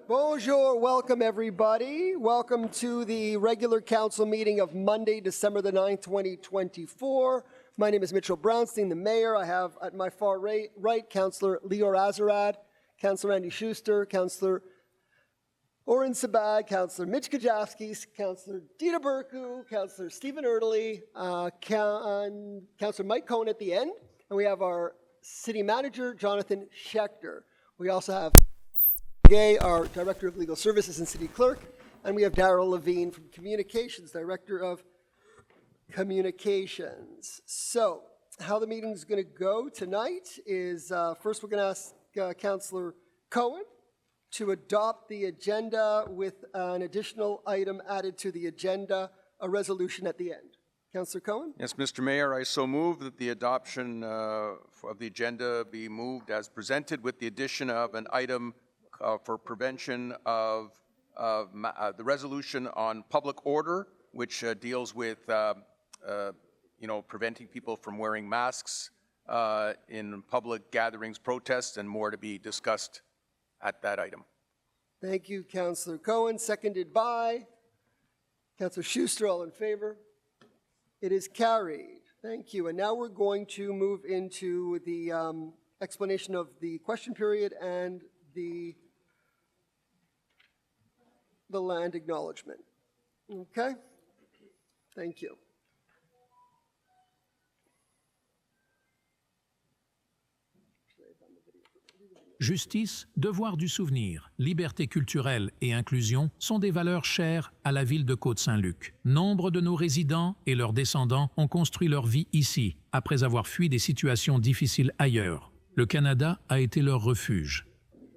Bonjour, welcome everybody. Welcome to the regular council meeting of Monday, December the 9th, 2024. My name is Mitchell Brownstein, the mayor. I have at my far right, Councillor Lior Azarad, Councillor Andy Schuster, Councillor Oren Sabag, Councillor Mitch Kajavsky, Councillor Dita Burku, Councillor Stephen Erdely, Councillor Mike Cohen at the end, and we have our city manager, Jonathan Schechter. We also have Gay, our Director of Legal Services and City Clerk, and we have Daryl Levine from Communications, Director of Communications. So, how the meeting is going to go tonight is, first we're going to ask Councillor Cohen to adopt the agenda with an additional item added to the agenda, a resolution at the end. Councillor Cohen? Yes, Mr. Mayor, I so move that the adoption of the agenda be moved as presented with the addition of an item for prevention of the resolution on public order, which deals with preventing people from wearing masks in public gatherings, protests, and more to be discussed at that item. Thank you, Councillor Cohen. Seconded by Councillor Schuster. All in favor? It is carried. Thank you. And now we're going to move into the explanation of the question period and the land acknowledgement. Okay? Thank you. Justice, devoir du souvenir, liberté culturelle et inclusion sont des valeurs chères à la ville de Côte Saint-Luc. Nombre de nos résidents et leurs descendants ont construit leur vie ici, après avoir fui des situations difficiles ailleurs. Le Canada a été leur refuge.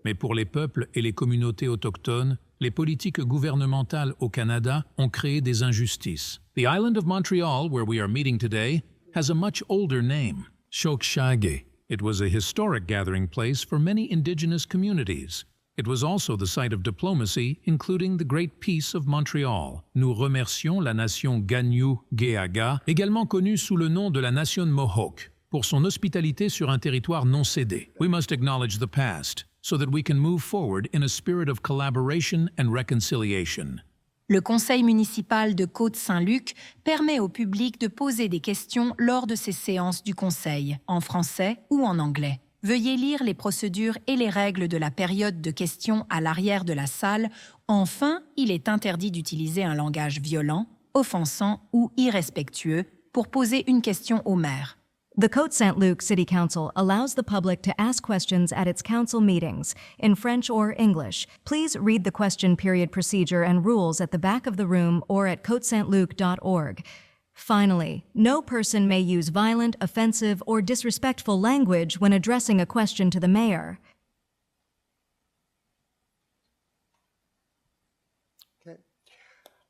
Mais pour les peuples et les communautés autochtones, les politiques gouvernementales au Canada ont créé des injustices. The island of Montreal, where we are meeting today, has a much older name, Chokshage. It was a historic gathering place for many indigenous communities. It was also the site of diplomacy, including the Great Peace of Montreal. Nous remercions la nation Gagnou-Geaga, également connue sous le nom de la nation Mohawk, pour son hospitalité sur un territoire non cédé. We must acknowledge the past, so that we can move forward in a spirit of collaboration and reconciliation. Le conseil municipal de Côte Saint-Luc permet au public de poser des questions lors de ces séances du conseil, en français ou en anglais. Veuillez lire les procédures et les règles de la période de questions à l'arrière de la salle. Enfin, il est interdit d'utiliser un langage violent, offensant ou irrespectueux pour poser une question au maire. The Côte Saint-Luc City Council allows the public to ask questions at its council meetings, in French or English. Please read the question period procedure and rules at the back of the room or at côte-saint-luc.org. Finally, no person may use violent, offensive, or disrespectful language when addressing a question to the mayor.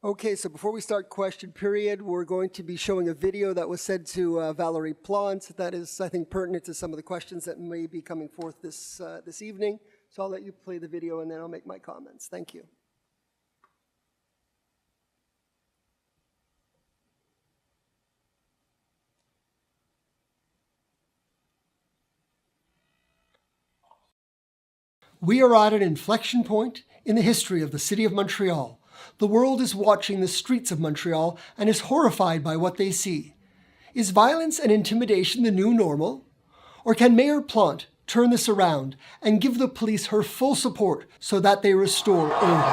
Okay, so before we start question period, we're going to be showing a video that was sent to Valerie Plante that is, I think, pertinent to some of the questions that may be coming forth this evening. So I'll let you play the video and then I'll make my comments. Thank you. We are at an inflection point in the history of the city of Montreal. The world is watching the streets of Montreal and is horrified by what they see. Is violence and intimidation the new normal? Or can Mayor Plante turn this around and give the police her full support so that they restore order?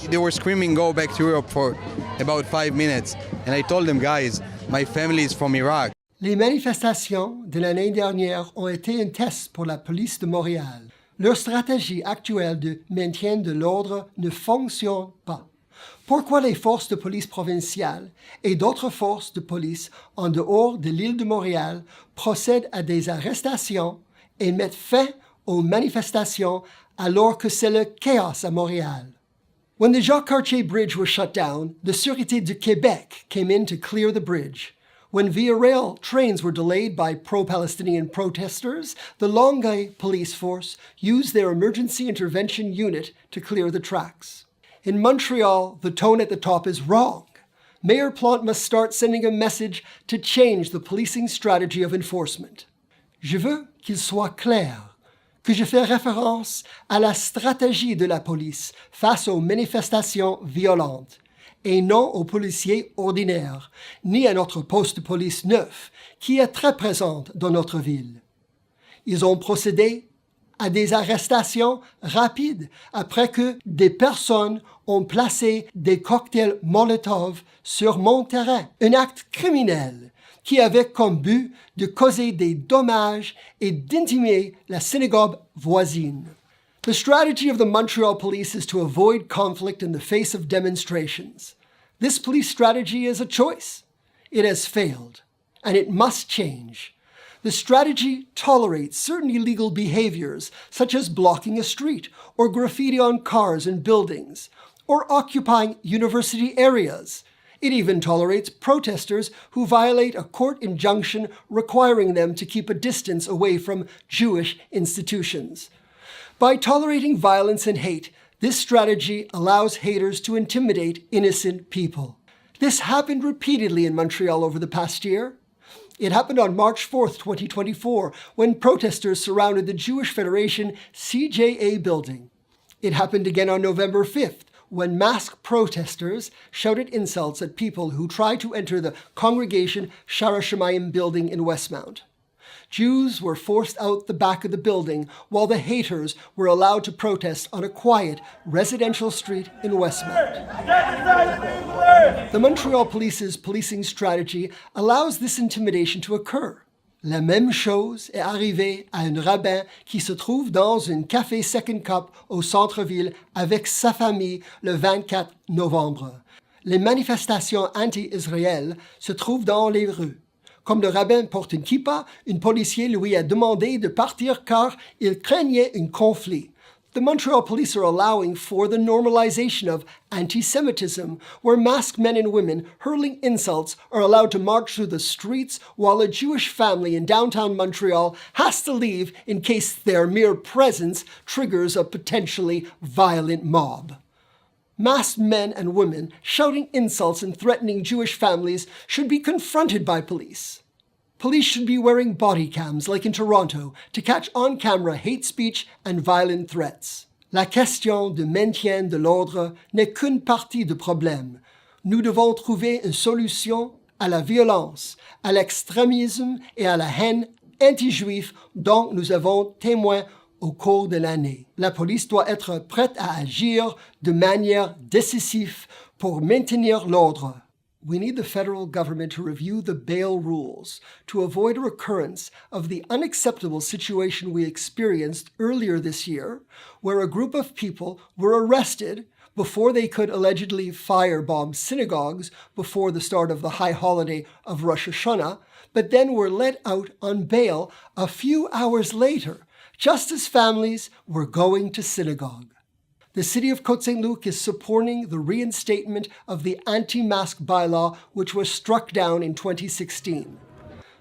They were screaming, "Go back to Europe," for about 5 minutes. And I told them, guys, my family is from Iraq. Les manifestations de l'année dernière ont été un test pour la police de Montréal. Leur stratégie actuelle de maintien de l'ordre ne fonctionne pas. Pourquoi les forces de police provinciales et d'autres forces de police en dehors de l'île de Montréal procèdent à des arrestations et mettent fin aux manifestations alors que c'est le chaos à Montréal? When the Jacques-Cartier Bridge was shut down, the Sûreté du Québec came in to clear the bridge. When Via Rail trains were delayed by pro-Palestinian protesters, the Longueuil police force used their emergency intervention unit to clear the tracks. In Montreal, the tone at the top is wrong. Mayor Plante must start sending a message to change the policing strategy of enforcement. Je veux qu'il soit clair que je fais référence à la stratégie de la police face aux manifestations violentes et non aux policiers ordinaires, ni à notre poste de police neuf, qui est très présente dans notre ville. Ils ont procédé à des arrestations rapides après que des personnes ont placé des cocktails Molotov sur mon terrain, un acte criminel qui avait comme but de causer des dommages et d'intimider la synagogue voisine. The strategy of the Montreal police is to avoid conflict in the face of demonstrations. This police strategy is a choice. It has failed, and it must change. The strategy tolerates certain illegal behaviors, such as blocking a street, or graffiti on cars and buildings, or occupying university areas. It even tolerates protesters who violate a court injunction requiring them to keep a distance away from Jewish institutions. By tolerating violence and hate, this strategy allows haters to intimidate innocent people. This happened repeatedly in Montreal over the past year. It happened on March 4th, 2024, when protesters surrounded the Jewish Federation CJA building. It happened again on November 5th, when masked protesters shouted insults at people who tried to enter the Congregation Shara Shemayim building in Westmount. Jews were forced out the back of the building while the haters were allowed to protest on a quiet residential street in Westmount. The Montreal Police's policing strategy allows this intimidation to occur. La même chose est arrivée à un rabbin qui se trouve dans un café Second Cup au centre-ville avec sa famille le 24 novembre. Les manifestations anti-Israël se trouvent dans les rues. Comme le rabbin porte une kippa, un policier lui a demandé de partir car il craignait un conflit. The Montreal police are allowing for the normalization of anti-Semitism, where masked men and women hurling insults are allowed to march through the streets while a Jewish family in downtown Montreal has to leave in case their mere presence triggers a potentially violent mob. Masked men and women shouting insults and threatening Jewish families should be confronted by police. Police should be wearing body cams like in Toronto to catch on-camera hate speech and violent threats. La question de maintien de l'ordre n'est qu'une partie du problème. Nous devons trouver une solution à la violence, à l'extrémisme et à la haine anti-juive dont nous avons témoin au cours de l'année. La police doit être prête à agir de manière décisive pour maintenir l'ordre. We need the federal government to review the bail rules to avoid a recurrence of the unacceptable situation we experienced earlier this year, where a group of people were arrested before they could allegedly firebomb synagogues before the start of the high holiday of Rosh Hashanah, but then were let out on bail a few hours later, just as families were going to synagogue. The city of Côte Saint-Luc is supporting the reinstatement of the anti-mask bylaw, which was struck down in 2016.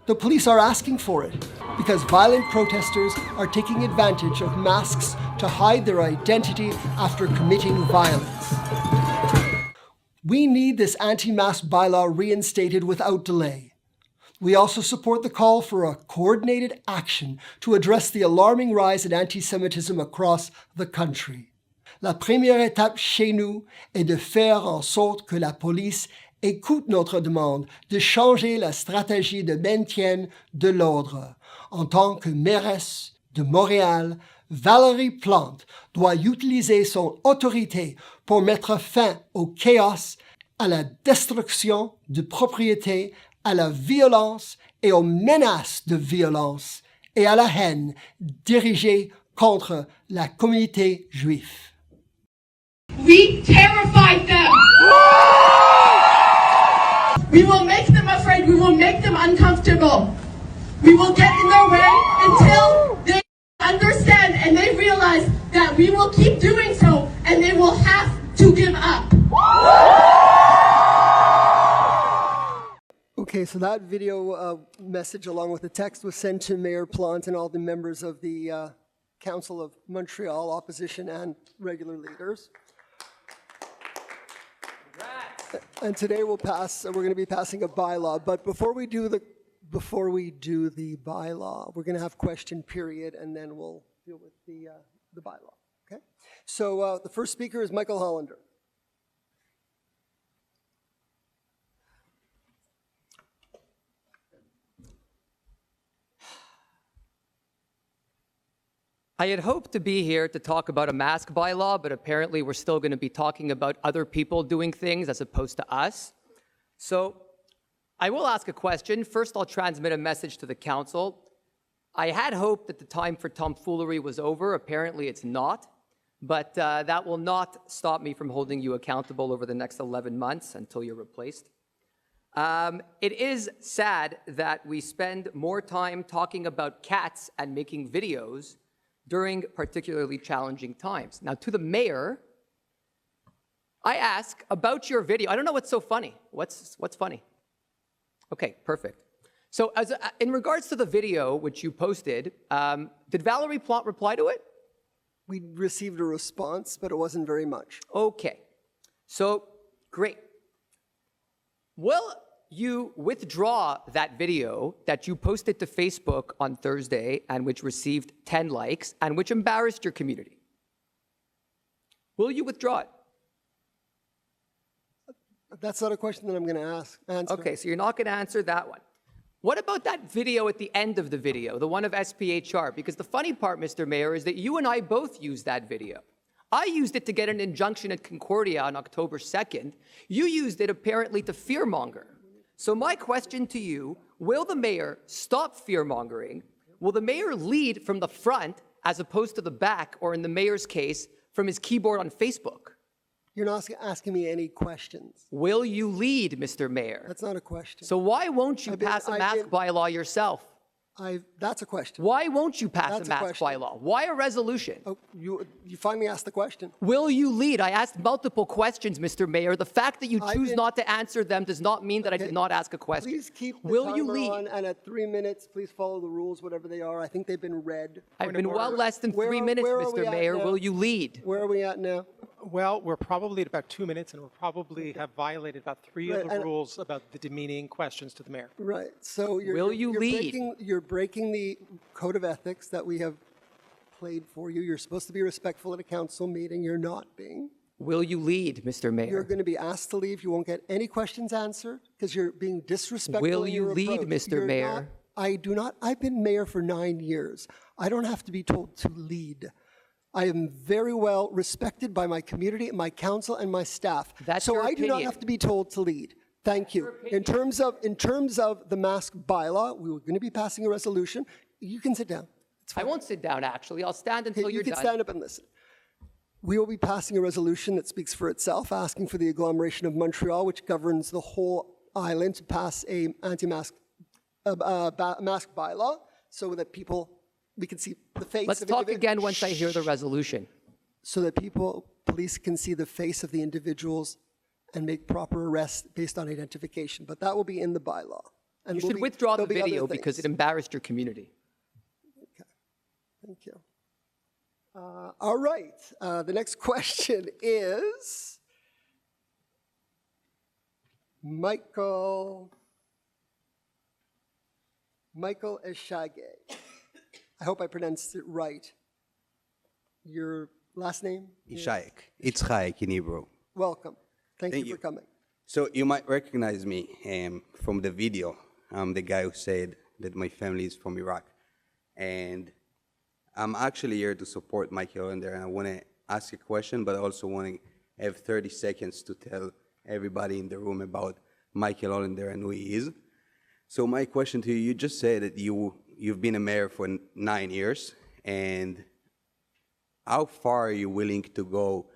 The police are asking for it because violent protesters are taking advantage of masks to hide their identity after committing violence. We need this anti-mask bylaw reinstated without delay. We also support the call for a coordinated action to address the alarming rise in anti-Semitism across the country. La première étape chez nous est de faire en sorte que la police écoute notre demande de changer la stratégie de maintien de l'ordre. En tant que mairesse de Montréal, Valérie Plante doit utiliser son autorité pour mettre fin au chaos, à la destruction de propriété, à la violence et aux menaces de violence et à la haine dirigée contre la communauté juive. We terrified them. We will make them afraid. We will make them uncomfortable. We will get in their way until they understand and they realize that we will keep doing so and they will have to give up. Okay, so that video message along with the text was sent to Mayor Plante and all the members of the Council of Montreal, opposition and regular leaders. And today we're going to be passing a bylaw. But before we do the bylaw, we're going to have question period, and then we'll deal with the bylaw. Okay. So the first speaker is Michael Hollander. I had hoped to be here to talk about a mask bylaw, but apparently we're still going to be talking about other people doing things as opposed to us. So I will ask a question. First, I'll transmit a message to the council. I had hoped that the time for tomfoolery was over. Apparently it's not, but that will not stop me from holding you accountable over the next 11 months until you're replaced. It is sad that we spend more time talking about cats and making videos during particularly challenging times. Now, to the mayor, I ask about your video. I don't know what's so funny. What's funny? Okay, perfect. So in regards to the video which you posted, did Valerie Plante reply to it? We received a response, but it wasn't very much. Okay, so great. Will you withdraw that video that you posted to Facebook on Thursday and which received 10 likes and which embarrassed your community? Will you withdraw it? That's not a question that I'm going to answer. Okay, so you're not going to answer that one. What about that video at the end of the video, the one of SPHR? Because the funny part, Mr. Mayor, is that you and I both used that video. I used it to get an injunction at Concordia on October 2nd. You used it apparently to fearmonger. So my question to you, will the mayor stop fear-mongering? Will the mayor lead from the front as opposed to the back, or in the mayor's case, from his keyboard on Facebook? You're not asking me any questions. Will you lead, Mr. Mayor? That's not a question. So why won't you pass a mask bylaw yourself? That's a question. Why won't you pass That's a mask bylaw? Why a resolution? Oh, you finally asked the question. Will you lead? I asked multiple questions, Mr. Mayor. The fact that you choose not to answer them does not mean that I did not ask a question. Please keep the Will timer you lead? on, and at 3 minutes, please follow the rules, whatever they are. I think they've been read. I've been well less than 3 minutes, Mr. Mayor. Will you lead? Where are we at now? Well, we're probably at about 2 minutes, and we'll probably have violated about three of the rules about the demeaning questions to the mayor. Right. So Will you lead? You're breaking the code of ethics that we have played for you. You're supposed to be respectful at a council meeting. You're not being. Will you lead, Mr. Mayor? You're going to be asked to leave. You won't get any questions answered because you're being disrespectful. Will in you your lead, approach. Mr. You're Mayor? not- I do not. I've been mayor for 9 years. I don't have to be told to lead. I am very well respected by my community, my council, and my staff. That's so your I do not opinion. have to be told to lead. Thank you. In terms of the mask bylaw, we were going to be passing a resolution. You can sit down. It's fine. I won't sit down, actually. I'll stand until You you're can done. stand up and listen. We will be passing a resolution that speaks for itself, asking for the agglomeration of Montreal, which governs the whole island, to pass a anti-mask mask bylaw so that we can see the face Let's of talk individuals. again once I hear the resolution. So that police can see the face of the individuals and make proper arrests based on identification. But that will be in the bylaw. And You should withdraw the there'll be other video because it things. embarrassed your community. Okay. Thank you. All right. The next question is Michael Eshage. I hope I pronounced it right. Your last name? Ishayek. It's Chayek in Hebrew. Welcome. Thank Thank you for coming. So you might recognize me from the video. I'm the guy who said that my family is from Iraq. And I'm actually here to support Mike Hollander, and I want to ask a question, but I also want to have 30 seconds to tell everybody in the room about Mike Hollander and who he is. So my question to you, you just said that you've been a mayor for 9 years, and how far are you willing to go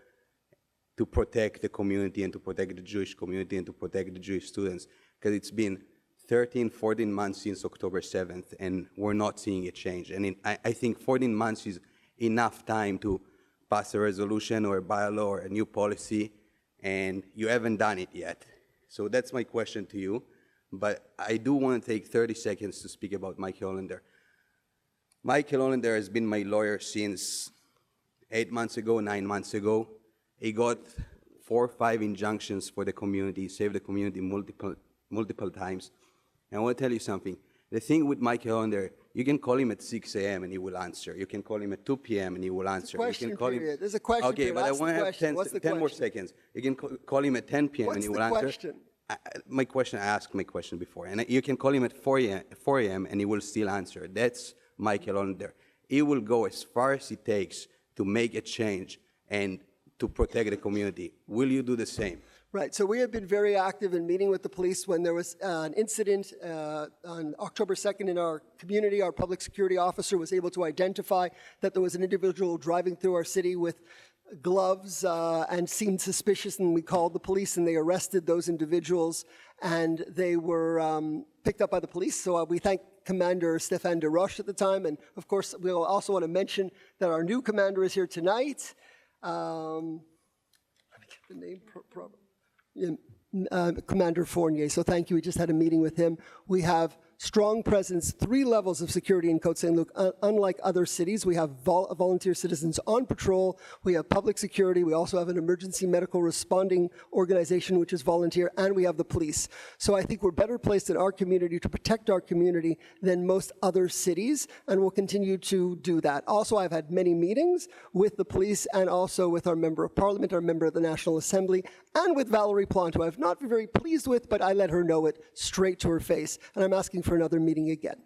to protect the community and to protect the Jewish community and to protect the Jewish students? Because it's been 13, 14 months since October 7th, and we're not seeing a change. And I think 14 months is enough time to pass a resolution or a bylaw or a new policy, and you haven't done it yet. So that's my question to you. But I do want to take 30 seconds to speak about Mike Hollander. Mike Hollander has been my lawyer since 8 months ago, 9 months ago. He got 4 or 5 injunctions for the community, save the community multiple times. And I want to tell you something. The thing with Michael on there, you can call him at 6 a.m. and he will answer. You can call him at 2 p.m. and he will answer. Question you can call period. him. There's a question Okay, period. but I Ask want the to question. What's the 10 more question? seconds. You can call him at 10 p.m. and he will answer. Question? My question, I asked my question before. And you can call him at 4 a.m. and he will still answer. That's Michael on there. He will go as far as it takes to make a change and to protect the community. Will you do the same? Right, so we have been very active in meeting with the police when there was an incident on October 2nd in our community. Our public security officer was able to identify that there was an individual driving through our city with gloves and seemed suspicious, and we called the police and they arrested those individuals and they were picked up by the police. So we thank Commander Stéphane Desroches at the time, and of course we'll also want to mention that our new commander is here tonight. Let me get the name Commander Fournier, so thank you. We just had a meeting with him. We have strong presence, 3 levels of security in Côte Saint-Luc. Unlike other cities, we have volunteer citizens on patrol, we have public security, we also have an emergency medical responding organization which is volunteer, and we have the police. So I think we're better placed in our community to protect our community than most other cities, and we'll continue to do that. Also, I've had many meetings with the police and also with our Member of Parliament, our Member of the National Assembly, and with Valerie Plante, who I've not been very pleased with, but I let her know it straight to her face, and I'm asking for another meeting again.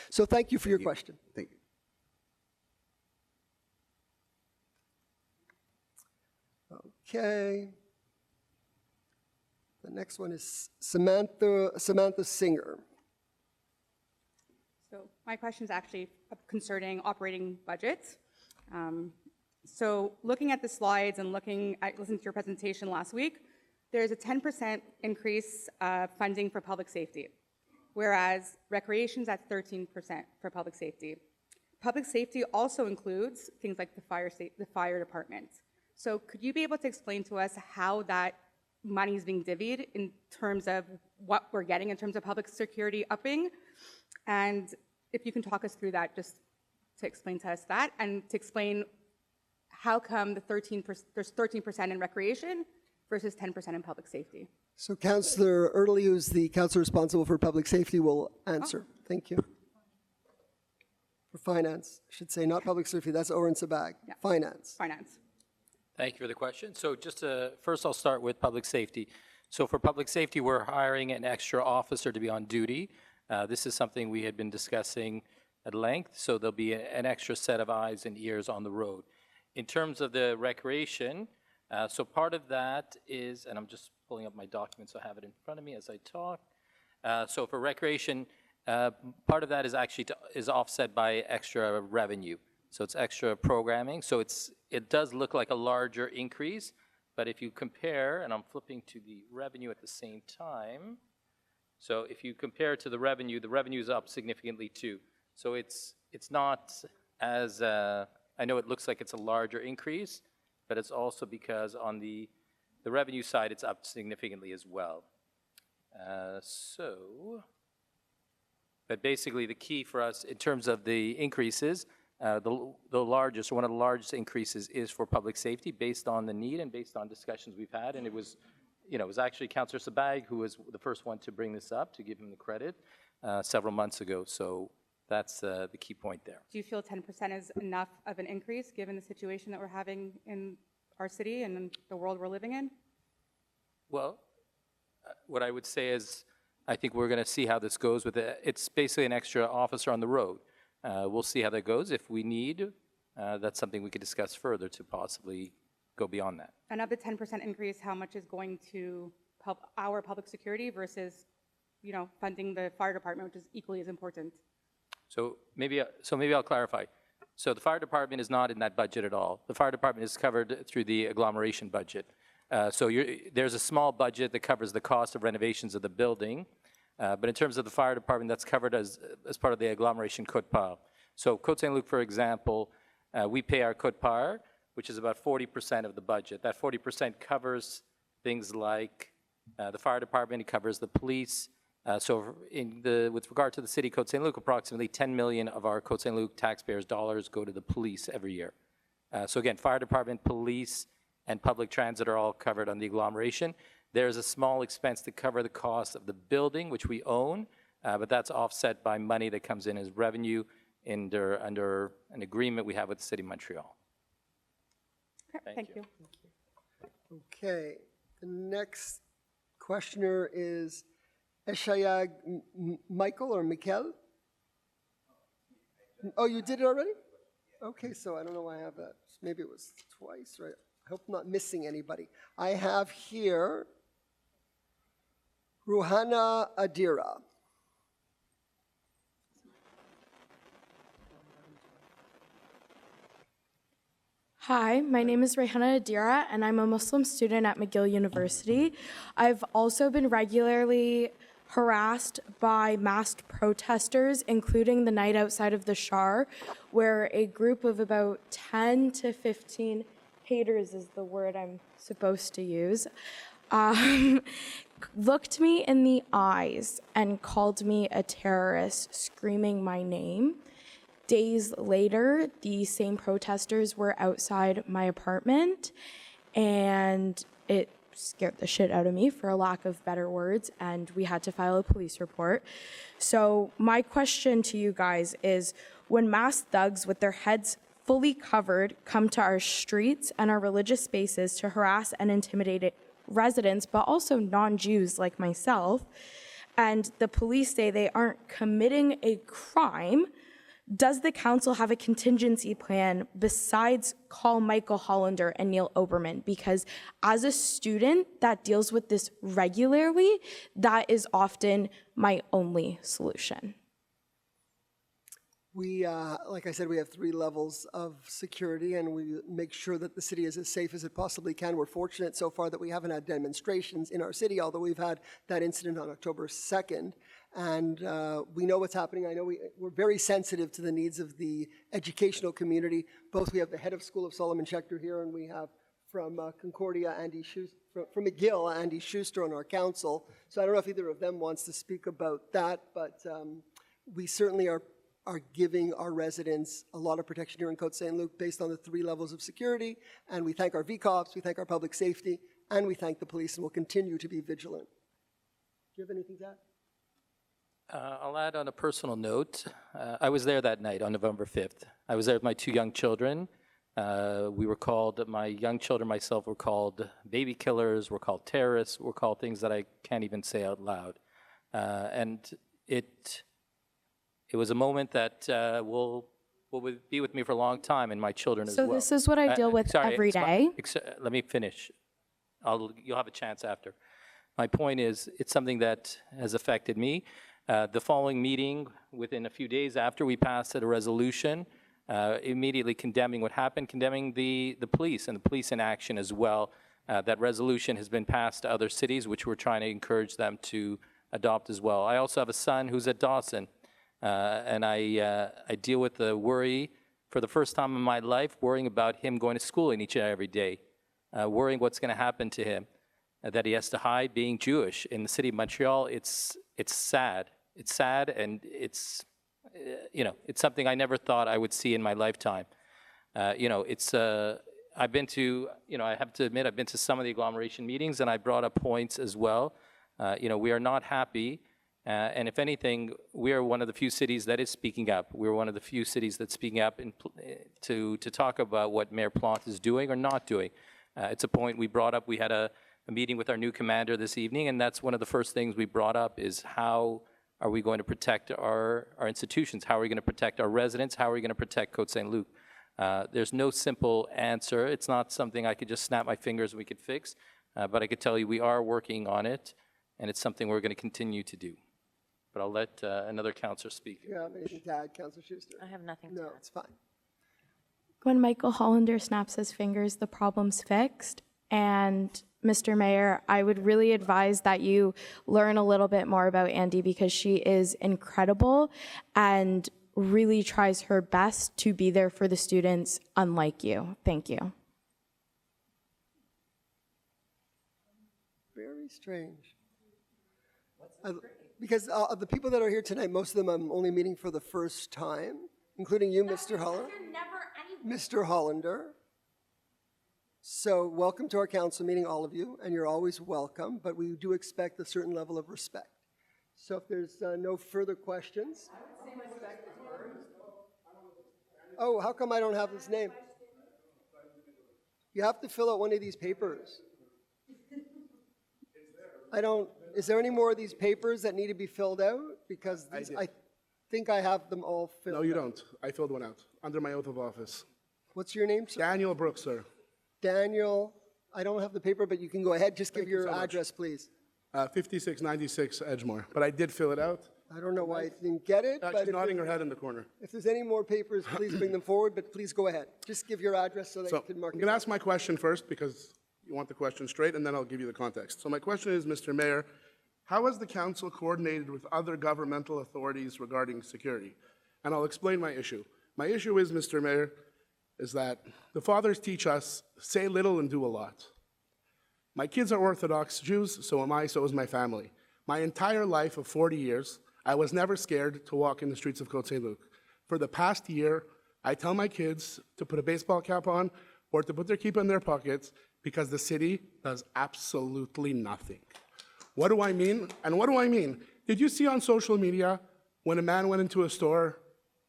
So thank you for your question. Thank you. Okay. The next one is Samantha Singer. So my question is actually concerning operating budgets. So looking at the slides and listening to your presentation last week, there's a 10% increase funding for public safety, whereas recreation's at 13% for public safety. Public safety also includes things like the fire department. So could you be able to explain to us how that money is being divvied in terms of what we're getting in terms of public security upping? And if you can talk us through that, just to explain to us that, and to explain how come there's 13% in recreation versus 10% in public safety. So Councillor Early, who's the councillor responsible for public safety, will answer. Oh. Thank you. For finance, I should say, not public safety, that's Oren Sabag. Yeah. Finance. Finance. Thank you for the question. So just first I'll start with public safety. So for public safety, we're hiring an extra officer to be on duty. This is something we had been discussing at length, so there'll be an extra set of eyes and ears on the road. In terms of the recreation, so part of that is, and I'm just pulling up my document so I have it in front of me as I talk. So for recreation, part of that is actually is offset by extra revenue. So it's extra programming. So it does look like a larger increase, but if you compare, and I'm flipping to the revenue at the same time. So if you compare to the revenue is up significantly too. So it's not as, I know it looks like it's a larger increase, but it's also because on the revenue side, it's up significantly as well. But basically the key for us in terms of the increases, the largest, or one of the largest increases is for public safety based on the need and based on discussions we've had. And it was, it was actually Councillor Sabag who was the first one to bring this up, to give him the credit, several months ago. So that's the key point there. Do you feel 10% is enough of an increase given the situation that we're having in our city and in the world we're living in? Well, what I would say is I think we're going to see how this goes with it. It's basically an extra officer on the road. We'll see how that goes. If we need, that's something we could discuss further to possibly go beyond that. And of the 10% increase, how much is going to our public security versus, funding the fire department, which is equally as important? So maybe I'll clarify. So the fire department is not in that budget at all. The fire department is covered through the agglomeration budget. So there's a small budget that covers the cost of renovations of the building. But in terms of the fire department, that's covered as part of the agglomeration quote-part. So Côte Saint-Luc, for example, we pay our quote-part, which is about 40% of the budget. That 40% covers things like the fire department, it covers the police. So with regard to the city Côte Saint-Luc, approximately 10 million of our Côte Saint-Luc taxpayers' dollars go to the police every year. So again, fire department, police, and public transit are all covered on the agglomeration. There's a small expense to cover the cost of the building, which we own, but that's offset by money that comes in as revenue under an agreement we have with the City of Montreal. Thank you. Okay, the next questioner is Eshayag Michael or Mikel? Oh, you did it already? Okay, so I don't know why I have that. Maybe it was twice, right? I hope I'm not missing anybody. I have here Ruhana Adira. Hi, my name is Rehana Adira, and I'm a Muslim student at McGill University. I've also been regularly harassed by masked protesters, including the night outside of the Shar, where a group of about 10 to 15 haters is the word I'm supposed to use, looked me in the eyes and called me a terrorist, screaming my name. Days later, the same protesters were outside my apartment, and it scared the shit out of me, for a lack of better words, and we had to file a police report. So my question to you guys is, when masked thugs with their heads fully covered come to our streets and our religious spaces to harass and intimidate residents, but also non-Jews like myself, and the police say they aren't committing a crime, does the council have a contingency plan besides call Michael Hollander and Neil Oberman? Because as a student that deals with this regularly, that is often my only solution. We, like I said, we have 3 levels of security, and we make sure that the city is as safe as it possibly can. We're fortunate so far that we haven't had demonstrations in our city, although we've had that incident on October 2nd. And we know what's happening. I know we're very sensitive to the needs of the educational community. Both we have the head of School of Solomon Schechter here, and we have from Concordia, Andy Schuster, from McGill, Andy Schuster on our council. So I don't know if either of them wants to speak about that, but we certainly are giving our residents a lot of protection here in Côte Saint-Luc based on the 3 levels of security. And we thank our VCOPs, we thank our public safety, and we thank the police, and we'll continue to be vigilant. Do you have anything to add? I'll add on a personal note. I was there that night on November 5th. I was there with my 2 young children. We were called, my young children, myself, were called baby killers, were called terrorists, were called things that I can't even say out loud. And it was a moment that will be with me for a long time, and my children as well. So this is what I deal with every day. Let me finish. You'll have a chance after. My point is, it's something that has affected me. The following meeting, within a few days after, we passed a resolution immediately condemning what happened, condemning the police and the police in action as well. That resolution has been passed to other cities, which we're trying to encourage them to adopt as well. I also have a son who's at Dawson, and I deal with the worry for the first time in my life, worrying about him going to school each and every day, worrying what's going to happen to him, that he has to hide being Jewish. In the city of Montreal, it's sad. It's sad, and it's something I never thought I would see in my lifetime. I've been to, I have to admit, I've been to some of the agglomeration meetings, and I brought up points as well. We are not happy, and if anything, we are one of the few cities that is speaking up. We're one of the few cities that's speaking up to talk about what Mayor Plante is doing or not doing. It's a point we brought up. We had a meeting with our new commander this evening, and that's one of the first things we brought up is how are we going to protect our institutions? How are we going to protect our residents? How are we going to protect Côte Saint-Luc? There's no simple answer. It's not something I could just snap my fingers and we could fix, but I could tell you we are working on it, and it's something we're going to continue to do. But I'll let another councillor speak. Yeah, anything to add, Councillor Schuster? I have nothing to add. No, it's fine. When Michael Hollander snaps his fingers, the problem's fixed. And Mr. Mayor, I would really advise that you learn a little bit more about Andy, because she is incredible and really tries her best to be there for the students, unlike you. Thank you. Very strange. Because the people that are here tonight, most of them I'm only meeting for the first time, including you, Mr. Hollander. Mr. Hollander. So welcome to our council meeting, all of you, and you're always welcome, but we do expect a certain level of respect. So if there's no further questions. Oh, how come I don't have his name? You have to fill out one of these papers. Is there any more of these papers that need to be filled out? Because I think I have them all filled out. No, you don't. I filled one out under my oath of office. What's your name, sir? Daniel Brooks, sir. Daniel, I don't have the paper, but you can go ahead. Just give Thank you your so much. address, please. 5696 Edgemore. But I did fill it out. I don't know why I didn't get it, but She's nodding her head in the corner. if there's any more papers, please bring them forward, but please go ahead. Just give your address so that you So can mark I'm it. going to ask my question first because you want the question straight, and then I'll give you the context. So my question is, Mr. Mayor, how has the council coordinated with other governmental authorities regarding security? And I'll explain my issue. My issue is, Mr. Mayor, is that the fathers teach us, say little and do a lot. My kids are Orthodox Jews, so am I, so is my family. My entire life of 40 years, I was never scared to walk in the streets of Côte Saint-Luc. For the past year, I tell my kids to put a baseball cap on or to put their keep in their pockets because the city does absolutely nothing. What do I mean? And what do I mean? Did you see on social media when a man went into a store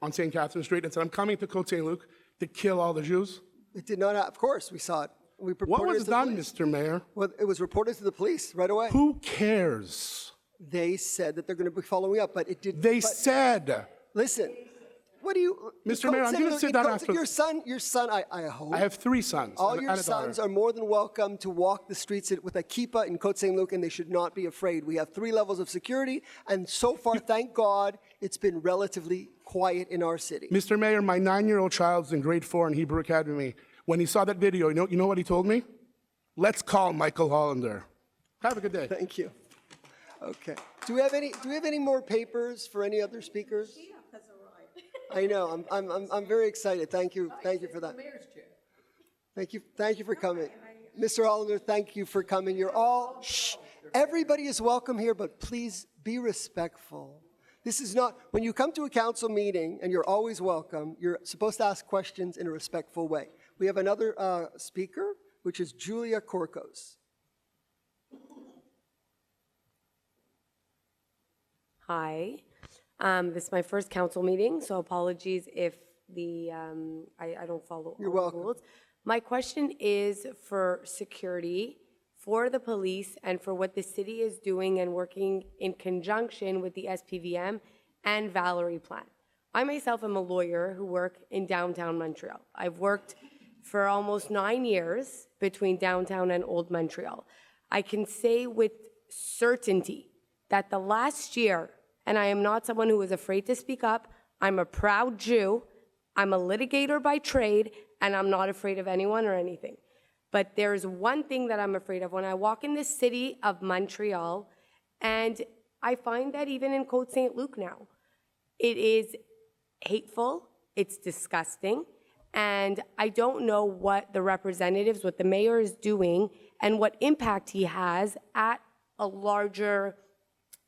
on St. Catherine Street and said, I'm coming to Côte Saint-Luc to kill all the Jews? It did not, of course, we saw it. We What reported was it to the done, police. Mr. Mayor? Well, it was reported to the police right away. Who cares? They said that they're going to be following up, but it did. They but said. Listen, what do you... Mr. Mayor, I'm going to sit down after... Your son, I hope... I have 3 sons. All and your a daughter. sons are more than welcome to walk the streets with a kippah in Côte Saint-Luc, and they should not be afraid. We have 3 levels of security, and so far, thank God, it's been relatively quiet in our city. Mr. Mayor, my 9-year-old child's in grade 4 in Hebrew Academy. When he saw that video, you know what he told me? Let's call Michael Hollander. Have a good day. Thank you. Okay. Do we have any more papers for any other speakers? I know. I'm very excited. Thank you for that. Thank you for coming. Mr. Hollander, thank you for coming. You're all, shh. Everybody is welcome here, but please be respectful. This is not, when you come to a council meeting, and you're always welcome, you're supposed to ask questions in a respectful way. We have another speaker, which is Julia Korkos. Hi. This is my first council meeting, so apologies if I don't follow You're all the welcome. rules. My question is for security, for the police, and for what the city is doing and working in conjunction with the SPVM and Valerie Plan. I myself am a lawyer who work in downtown Montreal. I've worked for almost 9 years between downtown and old Montreal. I can say with certainty that the last year, and I am not someone who is afraid to speak up, I'm a proud Jew, I'm a litigator by trade, and I'm not afraid of anyone or anything. But there's one thing that I'm afraid of when I walk in the city of Montreal, and I find that even in Côte Saint-Luc now, it is hateful, it's disgusting, and I don't know what the representatives, what the mayor is doing, and what impact he has at a larger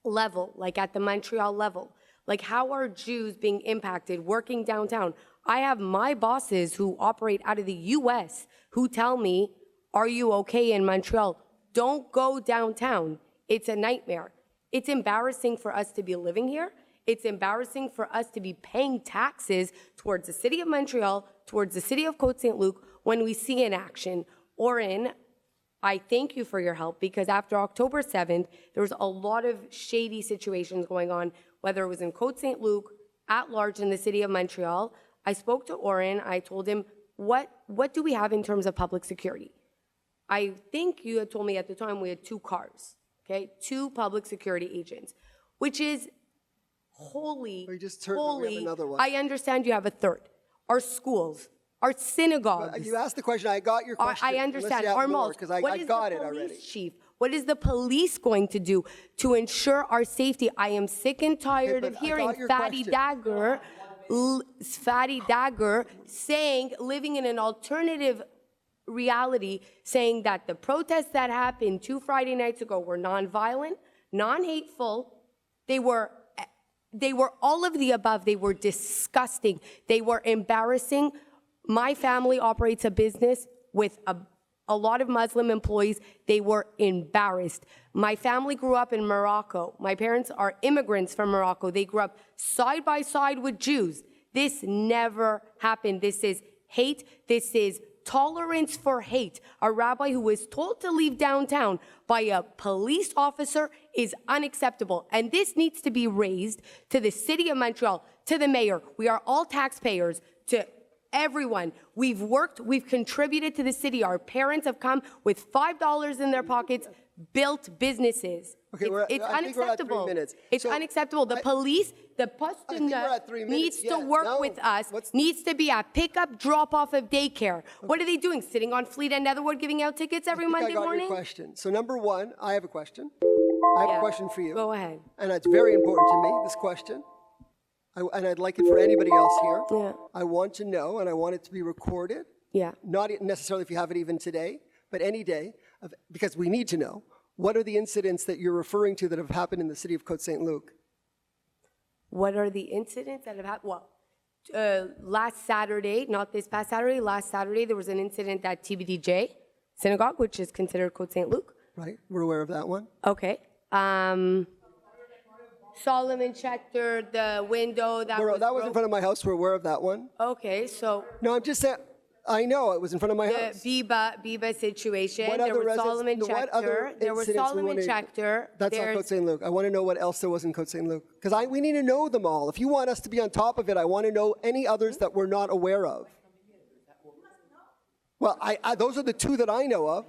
level, like at the Montreal level. Like, how are Jews being impacted working downtown? I have my bosses who operate out of the US who tell me, are you okay in Montreal? Don't go downtown. It's a nightmare. It's embarrassing for us to be living here. It's embarrassing for us to be paying taxes towards the city of Montreal, towards the city of Côte Saint-Luc, when we see in action. Orin, I thank you for your help, because after October 7th, there was a lot of shady situations going on, whether it was in Côte Saint-Luc, at large in the city of Montreal. I spoke to Orin. I told him, what do we have in terms of public security? I think you had told me at the time we had 2 cars, okay? 2 public security agents, which is holy. We just turned, we have another one. I understand you have a 3rd. Our schools, our synagogues. You asked the question. I got your question. I understand. Our Armand, because I got it already. Chief, what is the police going to do to ensure our safety? I am sick and tired of hearing Fatty Dagger saying, living in an alternative reality, saying that the protests that happened 2 Friday nights ago were nonviolent, non-hateful. They were all of the above. They were disgusting. They were embarrassing. My family operates a business with a a lot of Muslim employees, they were embarrassed. My family grew up in Morocco. My parents are immigrants from Morocco. They grew up side by side with Jews. This never happened. This is hate. This is tolerance for hate. A rabbi who was told to leave downtown by a police officer is unacceptable. And this needs to be raised to the City of Montreal, to the mayor. We are all taxpayers, to everyone. We've worked, we've contributed to the city. Our parents have come with $5 in their pockets, built businesses. Okay, It's I think we're at 3 unacceptable. minutes. It's So, unacceptable. The police, the poste I think we're at 3 minutes. needs to Yeah, work no. with us, needs to be a pickup drop-off of daycare. What are they doing? Sitting on Fleet and Netherwood giving out tickets every Monday I got morning? your question. So number one, I have a question. I have a question for you. Go ahead. And it's very important to me, this question. And I'd like it for anybody else here. Yeah. I want to know, and I want it to be recorded. Yeah. Not necessarily if you have it even today, but any day, because we need to know. What are the incidents that you're referring to that have happened in the city of Côte Saint-Luc? What are the incidents that have happened? Well, last Saturday, not this past Saturday, last Saturday, there was an incident at TBDJ Synagogue, which is considered Côte Saint-Luc. Right, we're aware of that one. Okay. Solomon Schechter, the window that was That was in front of my house, we're aware of that one. Okay, so No, I'm just saying, I know, it was in front of my the house. Biba situation, What there other was residents- Solomon what other Schechter, there was incidents we Solomon wanna- Schechter. That's not Côte Saint-Luc. I want to know what else there was in Côte Saint-Luc. Because we need to know them all. If you want us to be on top of it, I want to know any others that we're not aware of. Well, those are the two that I know of.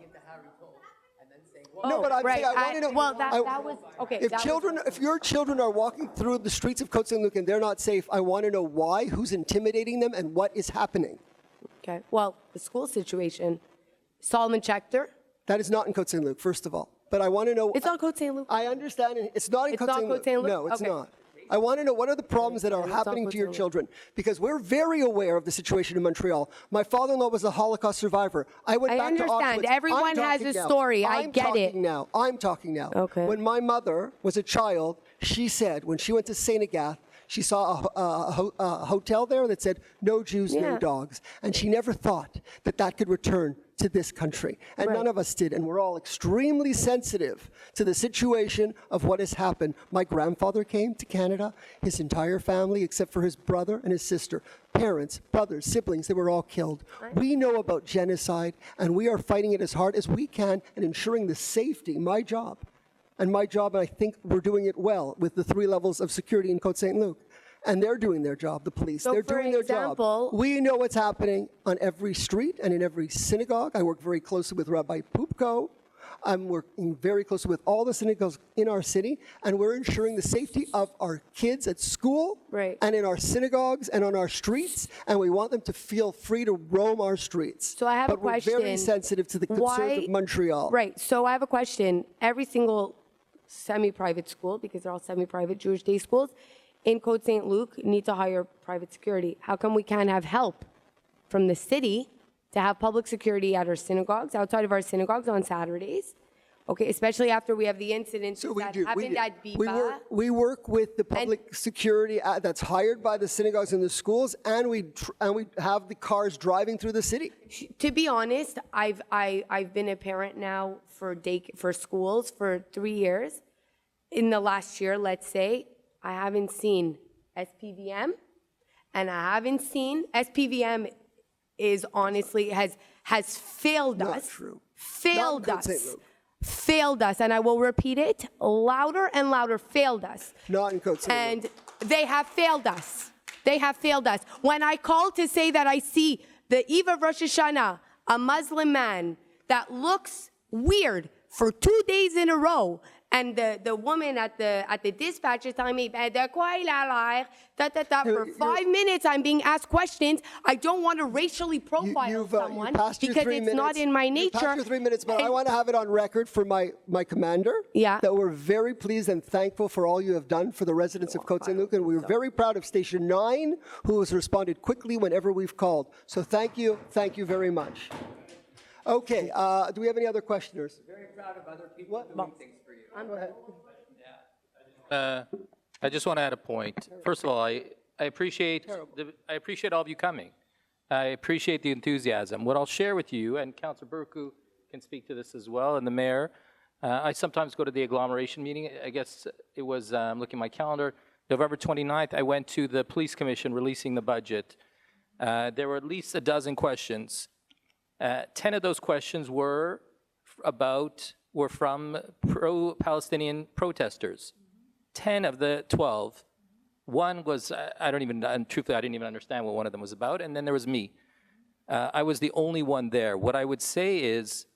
No, but I'm saying I want to know. Well, that was, okay. If your children are walking through the streets of Côte Saint-Luc and they're not safe, I want to know why, who's intimidating them, and what is happening. Okay, well, the school situation, Solomon Schechter. That is not in Côte Saint-Luc, first of all. But I want to know. It's on Côte Saint-Luc. I understand. It's not in It's Côte not Saint-Luc. Côte Saint-Luc? No, it's Okay. not. I want to know what are the problems that are It's on happening Côte to your Saint-Luc. children, because we're very aware of the situation in Montreal. My father-in-law was a Holocaust survivor. I went I back to understand. Auschwitz. Everyone has a story. I get it. I'm talking now. Okay. When my mother was a child, she said when she went to St. Agathe, she saw a hotel there that said, no Jews, no Yeah. dogs. And she never thought that that could return to this country. And Right. none of us did. And we're all extremely sensitive to the situation of what has happened. My grandfather came to Canada, his entire family, except for his brother and his sister. Parents, brothers, siblings, they were all killed. We know about genocide, and we are fighting it as hard as we can and ensuring the safety, my job, and I think we're doing it well with the 3 levels of security in Côte Saint-Luc. And they're doing their job, the police. So they're for doing their example- job. We know what's happening on every street and in every synagogue. I work very closely with Rabbi Pupko. I'm working very closely with all the synagogues in our city, and we're ensuring the safety of our kids at school and in our synagogues and on our streets, and we want them to feel free to roam our streets. So I have a But we're very sensitive to the concerns of Montreal. Right, so I have a question. Every single semi-private school, because they're all semi-private Jewish day schools, in Côte Saint-Luc need to hire private security. How come we can't have help from the city to have public security at our synagogues, outside of our synagogues on Saturdays? Okay, especially after we have the incidents that happened at Biba. We work with the public security that's hired by the synagogues and the schools, and we have the cars driving through the city. To be honest, I've been a parent now for schools for 3 years. In the last year, let's say, I haven't seen SPVM, and I haven't seen SPVM is honestly has failed us. Not true. Failed Not in Côte us. Saint-Luc. Failed us, and I will repeat it louder and louder. Failed us. Not in Côte Saint-Luc. And they have failed us. They have failed us. When I call to say that I see the Eve of Rosh Hashanah, a Muslim man that looks weird for 2 days in a row, and the woman at the dispatch is telling me, de quoi il a l'air? For 5 minutes, I'm being asked questions. I don't want to racially profile someone because it's not in my nature. You passed your 3 minutes, but I want to have it on record for my commander. Yeah. That we're very pleased and thankful for all you have done for the residents of Côte Saint-Luc, and we're very proud of Station 9, who has responded quickly whenever we've called. So thank you very much. Okay, do we have any other questioners? Very proud of other people doing things for you. Go ahead. I just want to add a point. First of all, I appreciate all of you coming. I appreciate the enthusiasm. What I'll share with you, and Councillor Burku can speak to this as well, and the mayor. I sometimes go to the agglomeration meeting. I guess it was, I'm looking at my calendar, November 29th, I went to the police commission releasing the budget. There were at least a dozen questions. 10 of those questions were from pro-Palestinian protesters. 10 of the 12. One was, truthfully, I didn't even understand what one of them was about, and then there was me. I was the only one there. What I would say is,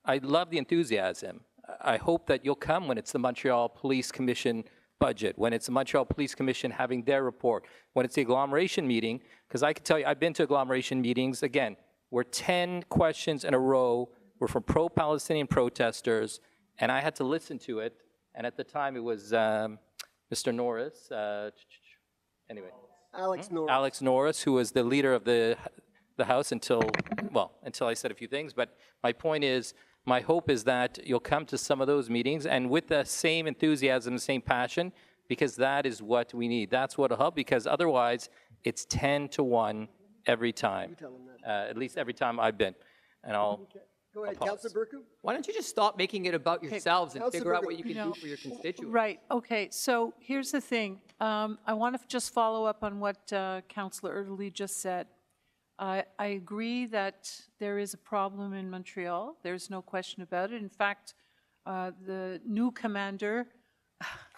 I love the enthusiasm. I hope that you'll come when it's the Montreal Police Commission budget, when it's the Montreal Police Commission having their report, when it's the agglomeration meeting, because I can tell you, I've been to agglomeration meetings, again, where 10 questions in a row were from pro-Palestinian protesters, and I had to listen to it, and at the time it was Mr. Norris, anyway. Alex Norris, who was the leader of the House until I said a few things, but my point is, my hope is that you'll come to some of those meetings and with the same enthusiasm, the same passion, because that is what we need. That's what will help, because otherwise it's 10-1 every time, at least every time I've been. And Go ahead, Councillor Burku. Why don't you just stop making it about yourselves and figure out what you can do for your constituents? Right, okay, so here's the thing. I want to just follow up on what Councillor Erdely just said. I agree that there is a problem in Montreal. There's no question about it. In fact, the new commander